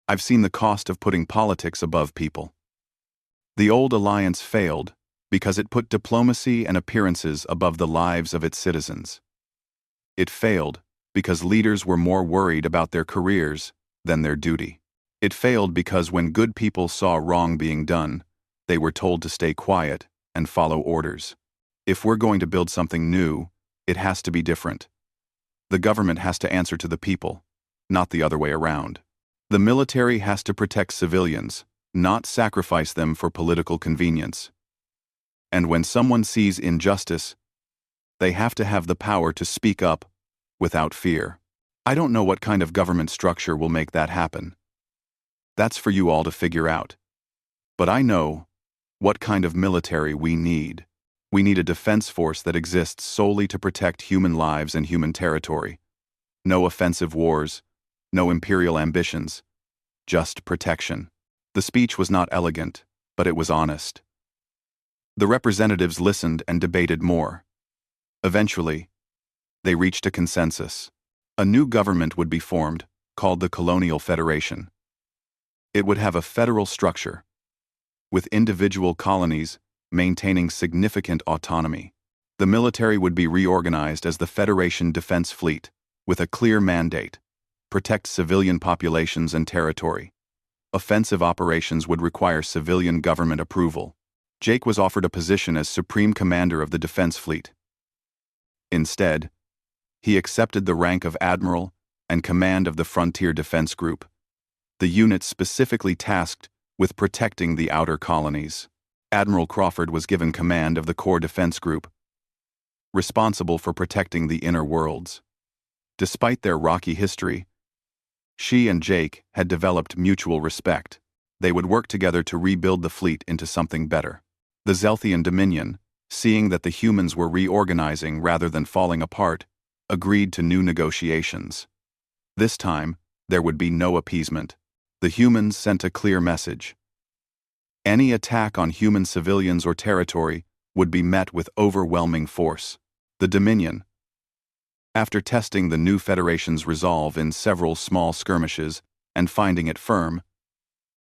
I've seen the cost of putting politics above people. The old alliance failed because it put diplomacy and appearances above the lives of its citizens. It failed because leaders were more worried about their careers than their duty. It failed because when good people saw wrong being done, they were told to stay quiet and follow orders. If we're going to build something new, it has to be different. The government has to answer to the people, not the other way around. The military has to protect civilians, not sacrifice them for political convenience. And when someone sees injustice, they have to have the power to speak up without fear. I don't know what kind of government structure will make that happen. That's for you all to figure out. But I know what kind of military we need. We need a defense force that exists solely to protect human lives and human territory. No offensive wars, no imperial ambitions, just protection. The speech was not elegant, but it was honest. The representatives listened and debated more. Eventually, they reached a consensus. A new government would be formed, called the Colonial Federation. It would have a federal structure, with individual colonies maintaining significant autonomy. The military would be reorganized as the Federation Defense Fleet, with a clear mandate: protect civilian populations and territory. Offensive operations would require civilian government approval. Jake was offered a position as Supreme Commander of the Defense Fleet. Instead, he accepted the rank of Admiral and command of the Frontier Defense Group, the unit specifically tasked with protecting the outer colonies. Admiral Crawford was given command of the Core Defense Group, responsible for protecting the inner worlds. Despite their rocky history, she and Jake had developed mutual respect. They would work together to rebuild the fleet into something better. The Zelthian Dominion, seeing that the humans were reorganizing rather than falling apart, agreed to new negotiations. This time, there would be no appeasement. The humans sent a clear message. Any attack on human civilians or territory would be met with overwhelming force. The Dominion, after testing the new Federation's resolve in several small skirmishes and finding it firm,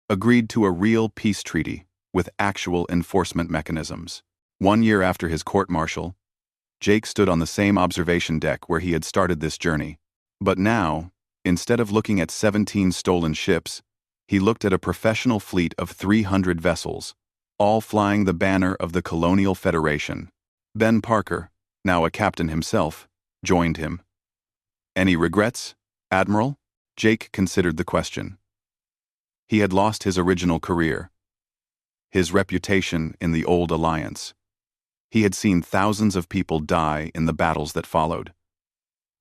agreed to a real peace treaty with actual enforcement mechanisms. 1 year after his court-martial, Jake stood on the same observation deck where he had started this journey. But now, instead of looking at 17 stolen ships, he looked at a professional fleet of 300 vessels, all flying the banner of the Colonial Federation. Ben Parker, now a captain himself, joined him. "Any regrets, Admiral?" Jake considered the question. He had lost his original career, his reputation in the old alliance. He had seen thousands of people die in the battles that followed.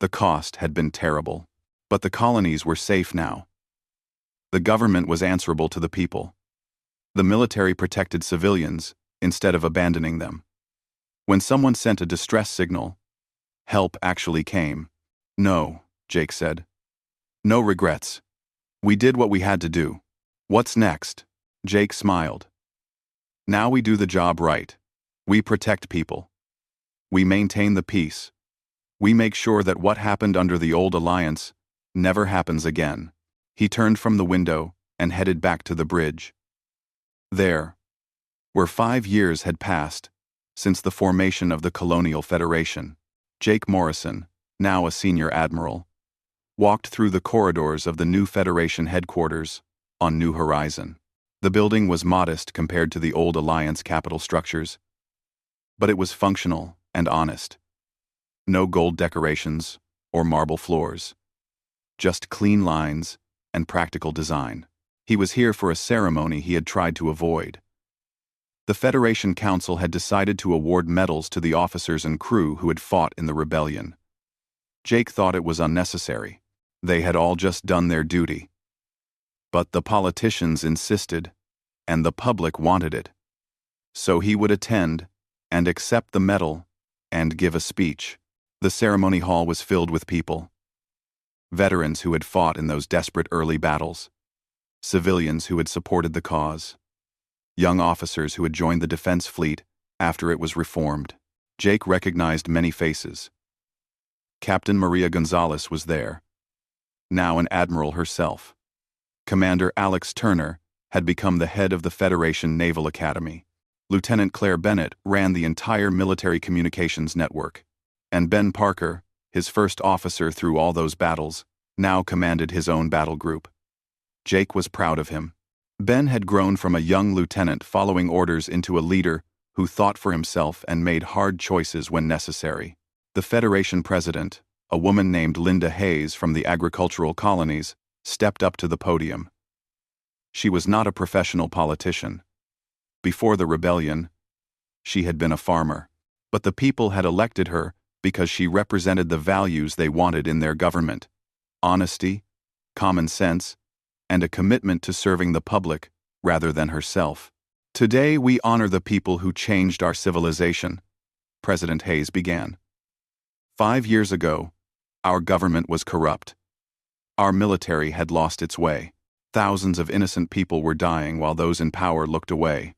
The cost had been terrible, but the colonies were safe now. The government was answerable to the people. The military protected civilians instead of abandoning them. When someone sent a distress signal, help actually came. "No," Jake said. "No regrets. We did what we had to do." "What's next?" Jake smiled. "Now we do the job right. We protect people. We maintain the peace. We make sure that what happened under the old alliance never happens again." He turned from the window and headed back to the bridge. There, where 5 years had passed since the formation of the Colonial Federation, Jake Morrison, now a senior admiral, walked through the corridors of the new Federation headquarters on New Horizon. The building was modest compared to the old Alliance capital structures, but it was functional and honest. No gold decorations or marble floors, just clean lines and practical design. He was here for a ceremony he had tried to avoid. The Federation Council had decided to award medals to the officers and crew who had fought in the rebellion. Jake thought it was unnecessary. They had all just done their duty. But the politicians insisted, and the public wanted it. So he would attend and accept the medal and give a speech. The ceremony hall was filled with people. Veterans who had fought in those desperate early battles. Civilians who had supported the cause. Young officers who had joined the defense fleet after it was reformed. Jake recognized many faces. Captain Maria Gonzalez was there, now an admiral herself. Commander Alex Turner had become the head of the Federation Naval Academy. Lieutenant Claire Bennett ran the entire military communications network. And Ben Parker, his first officer through all those battles, now commanded his own battle group. Jake was proud of him. Ben had grown from a young lieutenant following orders into a leader who thought for himself and made hard choices when necessary. The Federation president, a woman named Linda Hayes from the agricultural colonies stepped up to the podium. She was not a professional politician. Before the rebellion, she had been a farmer. But the people had elected her because she represented the values they wanted in their government: honesty, common sense, and a commitment to serving the public rather than herself. Today we honor the people who changed our civilization, President Hayes began. 5 years ago, our government was corrupt. Our military had lost its way. Thousands of innocent people were dying while those in power looked away.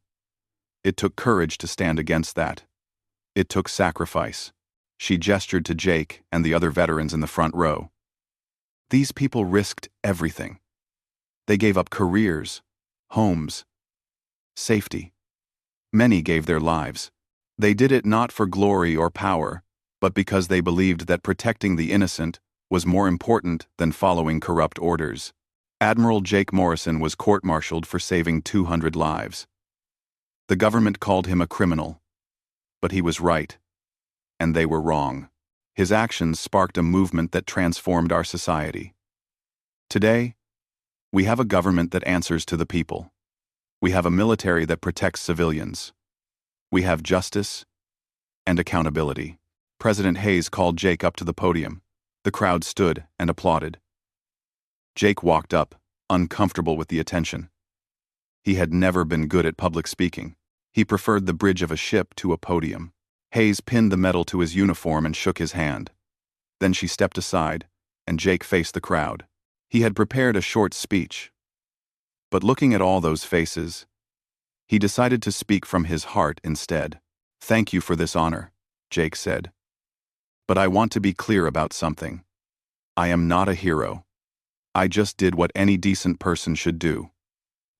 It took courage to stand against that. It took sacrifice. She gestured to Jake and the other veterans in the front row. These people risked everything. They gave up careers, homes, safety. Many gave their lives. They did it not for glory or power, but because they believed that protecting the innocent was more important than following corrupt orders. Admiral Jake Morrison was court-martialed for saving 200 lives. The government called him a criminal, but he was right, and they were wrong. His actions sparked a movement that transformed our society. Today, we have a government that answers to the people. We have a military that protects civilians. We have justice and accountability. President Hayes called Jake up to the podium. The crowd stood and applauded. Jake walked up, uncomfortable with the attention. He had never been good at public speaking. He preferred the bridge of a ship to a podium. Hayes pinned the medal to his uniform and shook his hand. Then she stepped aside, and Jake faced the crowd. He had prepared a short speech. But looking at all those faces, he decided to speak from his heart instead. "Thank you for this honor," Jake said. "But I want to be clear about something. I am not a hero. I just did what any decent person should do.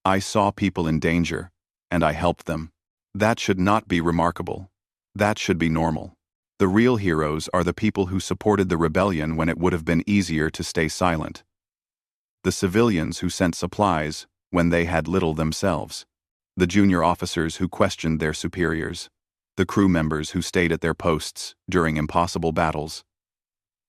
I saw people in danger, and I helped them. That should not be remarkable. That should be normal. The real heroes are the people who supported the rebellion when it would have been easier to stay silent. The civilians who sent supplies when they had little themselves. The junior officers who questioned their superiors. The crew members who stayed at their posts during impossible battles.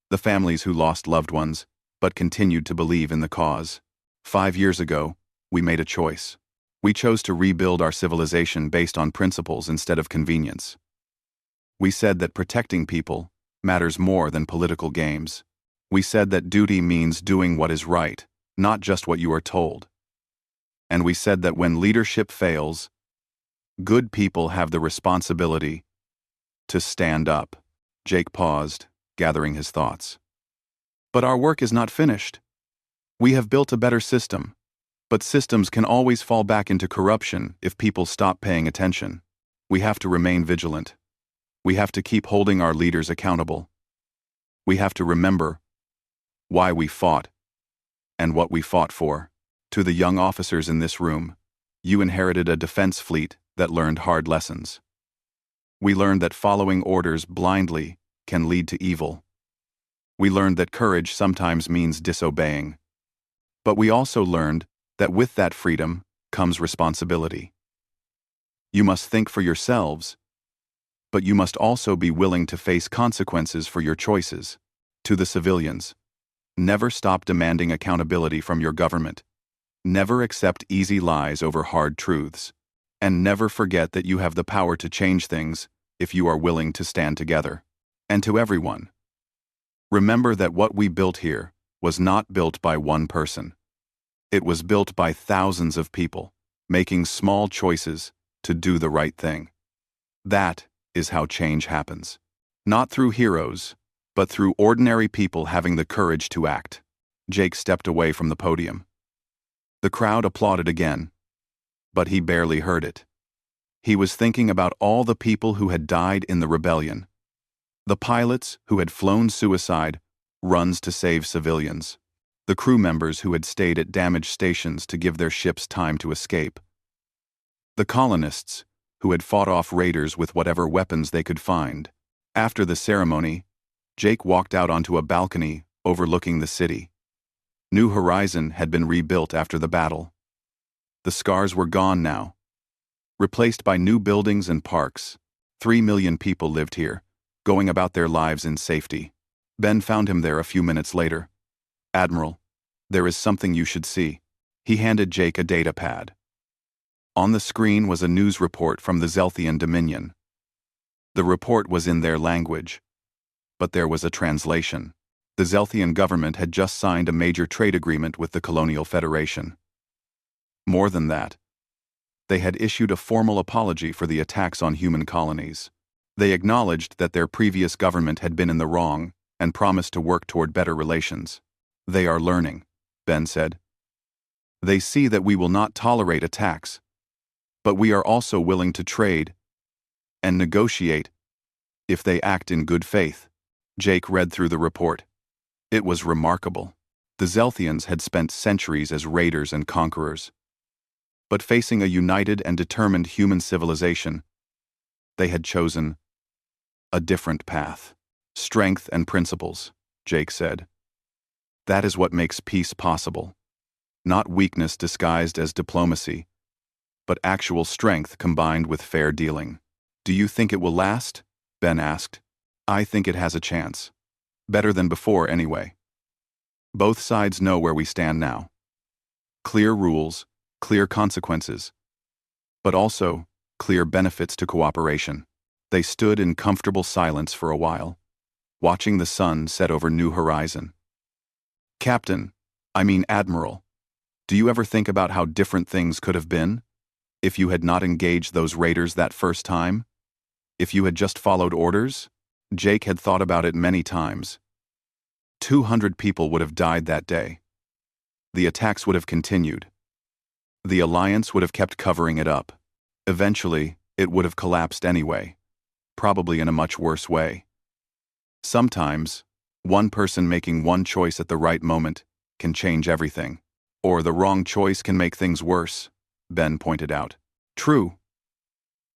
The families who lost loved ones, but continued to believe in the cause. 5 years ago, we made a choice. We chose to rebuild our civilization based on principles instead of convenience. We said that protecting people matters more than political games. We said that duty means doing what is right, not just what you are told. And we said that when leadership fails, good people have the responsibility to stand up. Jake paused, gathering his thoughts. But our work is not finished. We have built a better system, but systems can always fall back into corruption if people stop paying attention. We have to remain vigilant. We have to keep holding our leaders accountable. We have to remember why we fought and what we fought for. To the young officers in this room, you inherited a defense fleet that learned hard lessons. We learned that following orders blindly can lead to evil. We learned that courage sometimes means disobeying. But we also learned that with that freedom comes responsibility. You must think for yourselves, but you must also be willing to face consequences for your choices. To the civilians, never stop demanding accountability from your government. Never accept easy lies over hard truths. And never forget that you have the power to change things if you are willing to stand together. And to everyone, remember that what we built here was not built by one person. It was built by thousands of people, making small choices to do the right thing. That is how change happens. Not through heroes, but through ordinary people having the courage to act. Jake stepped away from the podium. The crowd applauded again, but he barely heard it. He was thinking about all the people who had died in the rebellion. The pilots who had flown suicide runs to save civilians. The crew members who had stayed at damaged stations to give their ships time to escape. The colonists who had fought off raiders with whatever weapons they could find. After the ceremony, Jake walked out onto a balcony overlooking the city. New Horizon had been rebuilt after the battle. The scars were gone now, replaced by new buildings and parks. 3 million people lived here, going about their lives in safety. Ben found him there a few minutes later. "Admiral, there is something you should see." He handed Jake a data pad. On the screen was a news report from the Zelthian Dominion. The report was in their language, but there was a translation. The Zelthian government had just signed a major trade agreement with the Colonial Federation. More than that, they had issued a formal apology for the attacks on human colonies. They acknowledged that their previous government had been in the wrong and promised to work toward better relations. "They are learning," Ben said. "They see that we will not tolerate attacks, but we are also willing to trade and negotiate if they act in good faith." Jake read through the report. It was remarkable. The Zelthians had spent centuries as raiders and conquerors. But facing a united and determined human civilization, they had chosen a different path. "Strength and principles," Jake said. "That is what makes peace possible. Not weakness disguised as diplomacy, but actual strength combined with fair dealing." "Do you think it will last?" Ben asked. "I think it has a chance. Better than before, anyway. Both sides know where we stand now. Clear rules, clear consequences, but also clear benefits to cooperation." They stood in comfortable silence for a while, watching the sun set over New Horizon. "Captain, I mean Admiral, do you ever think about how different things could have been if you had not engaged those raiders that first time? If you had just followed orders?" Jake had thought about it many times. 200 people would have died that day. The attacks would have continued. The Alliance would have kept covering it up. Eventually, it would have collapsed anyway, probably in a much worse way. Sometimes, one person making one choice at the right moment can change everything. Or the wrong choice can make things worse, Ben pointed out. True.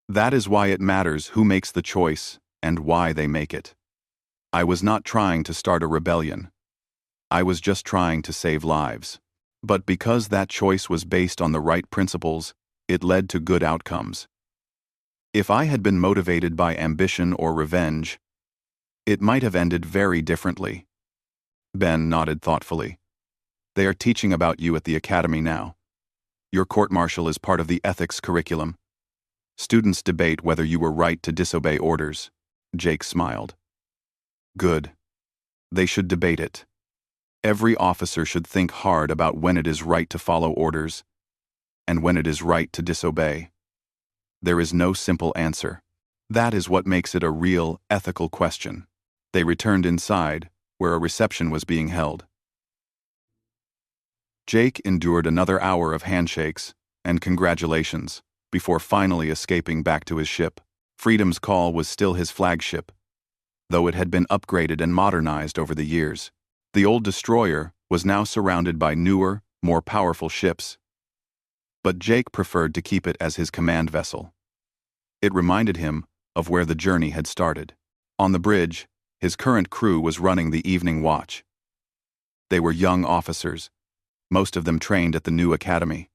That is why it matters who makes the choice and why they make it. I was not trying to start a rebellion. I was just trying to save lives. But because that choice was based on the right principles, it led to good outcomes. If I had been motivated by ambition or revenge, it might have ended very differently. Ben nodded thoughtfully. They are teaching about you at the academy now. Your court-martial is part of the ethics curriculum. Students debate whether you were right to disobey orders. Jake smiled. Good. They should debate it. Every officer should think hard about when it is right to follow orders and when it is right to disobey. There is no simple answer. That is what makes it a real, ethical question. They returned inside, where a reception was being held. Jake endured another hour of handshakes and congratulations before finally escaping back to his ship. Freedom's Call was still his flagship, though it had been upgraded and modernized over the years. The old destroyer was now surrounded by newer, more powerful ships. But Jake preferred to keep it as his command vessel. It reminded him of where the journey had started. On the bridge, his current crew was running the evening watch. They were young officers, most of them trained at the new academy.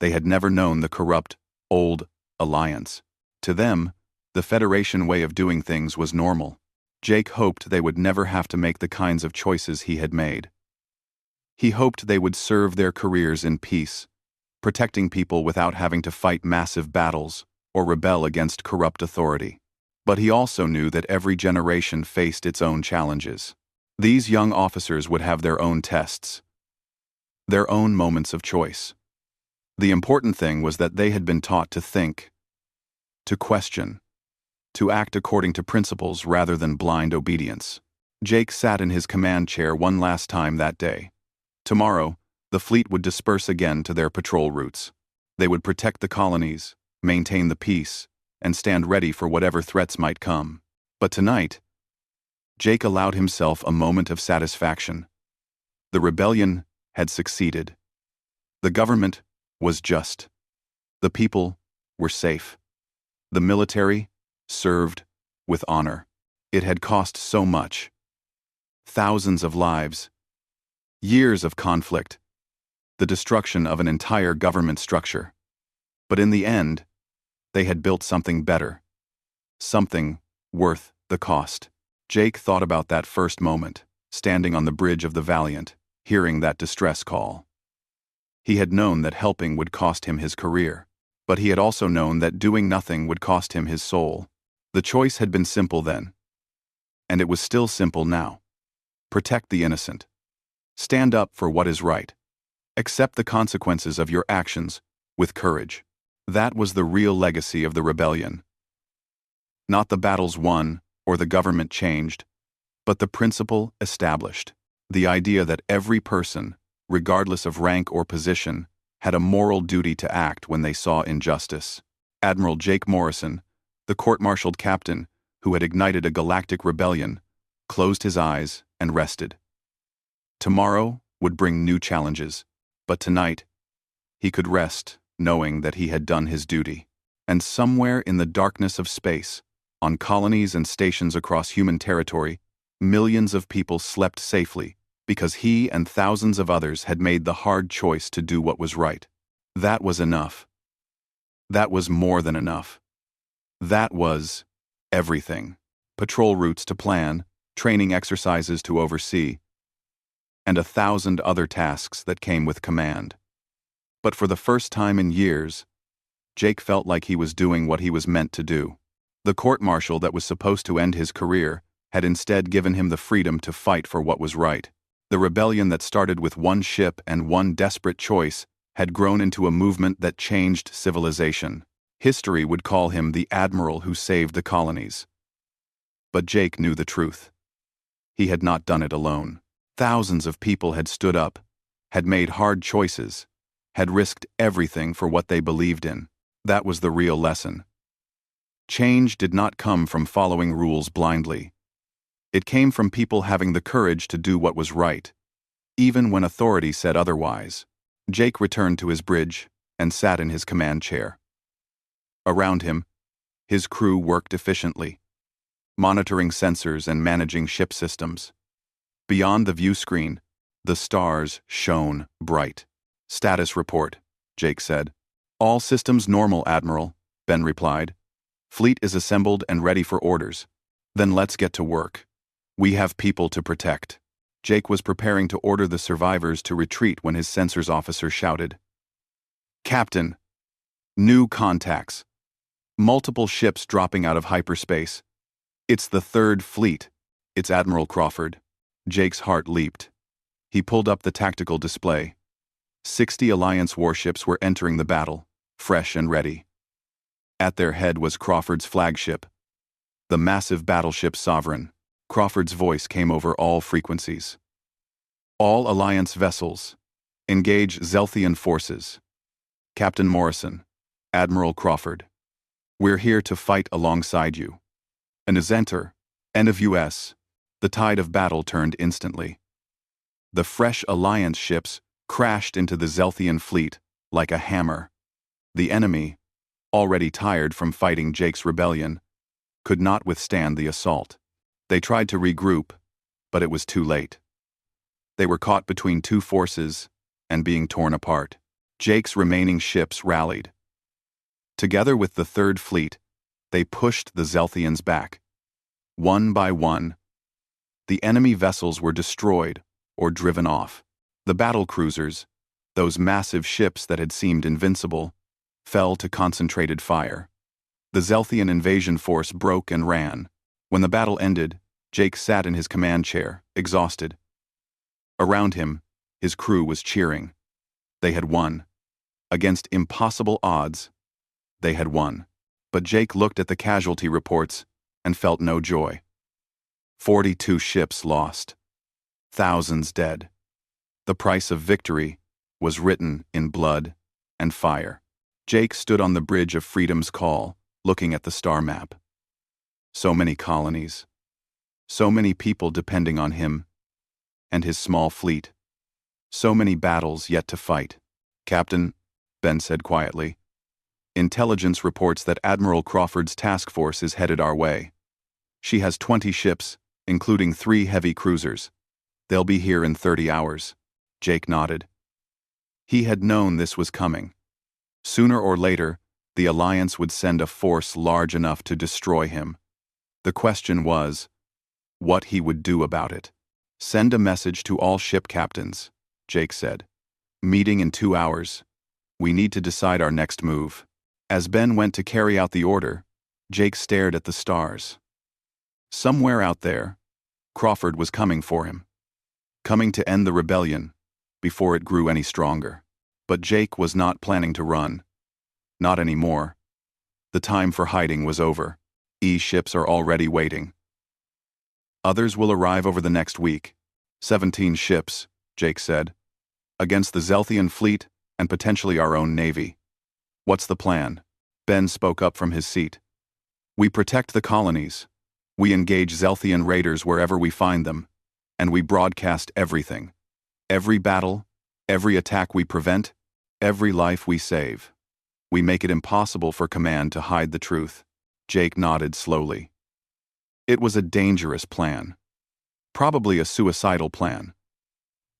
They had never known the corrupt, old Alliance. To them, the Federation way of doing things was normal. Jake hoped they would never have to make the kinds of choices he had made. He hoped they would serve their careers in peace, protecting people without having to fight massive battles or rebel against corrupt authority. But he also knew that every generation faced its own challenges. These young officers would have their own tests, their own moments of choice. The important thing was that they had been taught to think, to question, to act according to principles rather than blind obedience. Jake sat in his command chair one last time that day. Tomorrow, the fleet would disperse again to their patrol routes. They would protect the colonies, maintain the peace, and stand ready for whatever threats might come. But tonight, Jake allowed himself a moment of satisfaction. The rebellion had succeeded. The government was just. The people were safe. The military served with honor. It had cost so much. Thousands of lives. Years of conflict. The destruction of an entire government structure. But in the end, they had built something better. Something worth the cost. Jake thought about that first moment, standing on the bridge of the Valiant, hearing that distress call. He had known that helping would cost him his career, but he had also known that doing nothing would cost him his soul. The choice had been simple then, and it was still simple now. Protect the innocent. Stand up for what is right. Accept the consequences of your actions with courage. That was the real legacy of the rebellion. Not the battles won or the government changed, but the principle established. The idea that every person, regardless of rank or position, had a moral duty to act when they saw injustice. Admiral Jake Morrison, the court-martialed captain who had ignited a galactic rebellion, closed his eyes and rested. Tomorrow would bring new challenges, but tonight, he could rest knowing that he had done his duty. And somewhere in the darkness of space, on colonies and stations across human territory, millions of people slept safely because he and thousands of others had made the hard choice to do what was right. That was enough. That was more than enough. That was everything. Patrol routes to plan, training exercises to oversee, and 1,000 other tasks that came with command. But for the first time in years, Jake felt like he was doing what he was meant to do. The court-martial that was supposed to end his career had instead given him the freedom to fight for what was right. The rebellion that started with one ship and one desperate choice had grown into a movement that changed civilization. History would call him the admiral who saved the colonies. But Jake knew the truth. He had not done it alone. Thousands of people had stood up, had made hard choices, had risked everything for what they believed in. That was the real lesson. Change did not come from following rules blindly. It came from people having the courage to do what was right, even when authority said otherwise. Jake returned to his bridge and sat in his command chair. Around him, his crew worked efficiently, monitoring sensors and managing ship systems. Beyond the view screen, the stars shone bright. "Status report," Jake said. "All systems normal, Admiral," Ben replied. "Fleet is assembled and ready for orders. Then let's get to work. We have people to protect." Jake was preparing to order the survivors to retreat when his sensors officer shouted, "Captain! New contacts! Multiple ships dropping out of hyperspace. It's the Third Fleet. It's Admiral Crawford." Jake's heart leaped. He pulled up the tactical display. 60 Alliance warships were entering the battle, fresh and ready. At their head was Crawford's flagship, the massive battleship Sovereign. Crawford's voice came over all frequencies. "All Alliance vessels, engage Zelthian forces. Captain Morrison, Admiral Crawford. We're here to fight alongside you." An enter, N of US, the tide of battle turned instantly. The fresh Alliance ships crashed into the Zelthian fleet like a hammer. The enemy, already tired from fighting Jake's rebellion, could not withstand the assault. They tried to regroup, but it was too late. They were caught between two forces and being torn apart. Jake's remaining ships rallied. Together with the Third Fleet, they pushed the Zelthians back. One by one, the enemy vessels were destroyed or driven off. The battle cruisers, those massive ships that had seemed invincible, fell to concentrated fire. The Zelthian invasion force broke and ran. When the battle ended, Jake sat in his command chair, exhausted. Around him, his crew was cheering. They had won. Against impossible odds, they had won. But Jake looked at the casualty reports and felt no joy. 42 ships lost. Thousands dead. The price of victory was written in blood and fire. Jake stood on the bridge of Freedom's Call, looking at the star map. So many colonies. So many people depending on him and his small fleet. So many battles yet to fight. "Captain," Ben said quietly, "intelligence reports that Admiral Crawford's task force is headed our way. She has 20 ships, including 3 heavy cruisers. They'll be here in 30 hours. Jake nodded. He had known this was coming. Sooner or later, the Alliance would send a force large enough to destroy him. The question was, what he would do about it. "Send a message to all ship captains," Jake said. "Meeting in 2 hours. We need to decide our next move." As Ben went to carry out the order, Jake stared at the stars. Somewhere out there, Crawford was coming for him. Coming to end the rebellion before it grew any stronger. But Jake was not planning to run. Not anymore. The time for hiding was over. E-ships are already waiting. "Others will arrive over the next week. 17 ships," Jake said, "against the Zelthian fleet and potentially our own navy." "What's the plan?" Ben spoke up from his seat. "We protect the colonies. We engage Zelthian raiders wherever we find them, and we broadcast everything. Every battle, every attack we prevent, every life we save. We make it impossible for command to hide the truth." Jake nodded slowly. It was a dangerous plan. Probably a suicidal plan.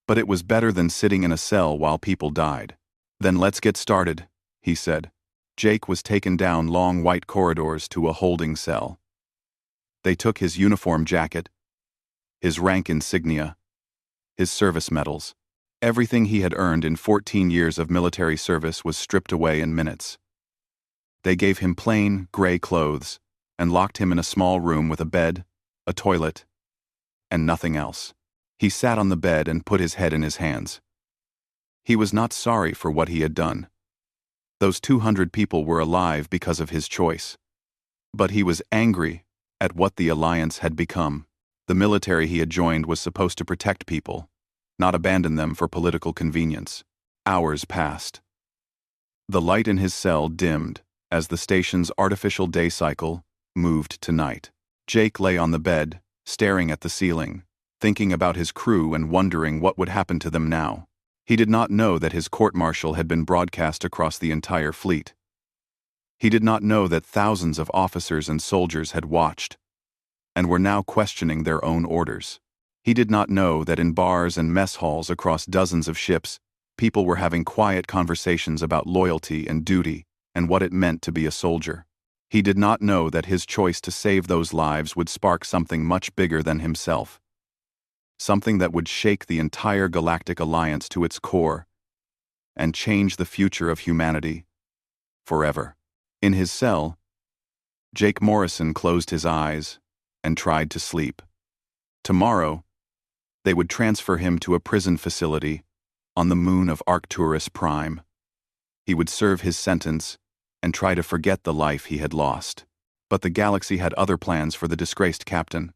But it was better than sitting in a cell while people died. "Then let's get started," he said. Jake was taken down long white corridors to a holding cell. They took his uniform jacket, his rank insignia, his service medals. Everything he had earned in 14 years of military service was stripped away in minutes. They gave him plain, gray clothes and locked him in a small room with a bed, a toilet, and nothing else. He sat on the bed and put his head in his hands. He was not sorry for what he had done. Those 200 people were alive because of his choice. But he was angry at what the alliance had become. The military he had joined was supposed to protect people, not abandon them for political convenience. Hours passed. The light in his cell dimmed as the station's artificial day cycle moved to night. Jake lay on the bed, staring at the ceiling, thinking about his crew and wondering what would happen to them now. He did not know that his court-martial had been broadcast across the entire fleet. He did not know that thousands of officers and soldiers had watched and were now questioning their own orders. He did not know that in bars and mess halls across dozens of ships, people were having quiet conversations about loyalty and duty and what it meant to be a soldier. He did not know that his choice to save those lives would spark something much bigger than himself. Something that would shake the entire Galactic Alliance to its core and change the future of humanity forever. In his cell, Jake Morrison closed his eyes and tried to sleep. Tomorrow, they would transfer him to a prison facility on the moon of Arcturus Prime. He would serve his sentence and try to forget the life he had lost. But the galaxy had other plans for the disgraced captain.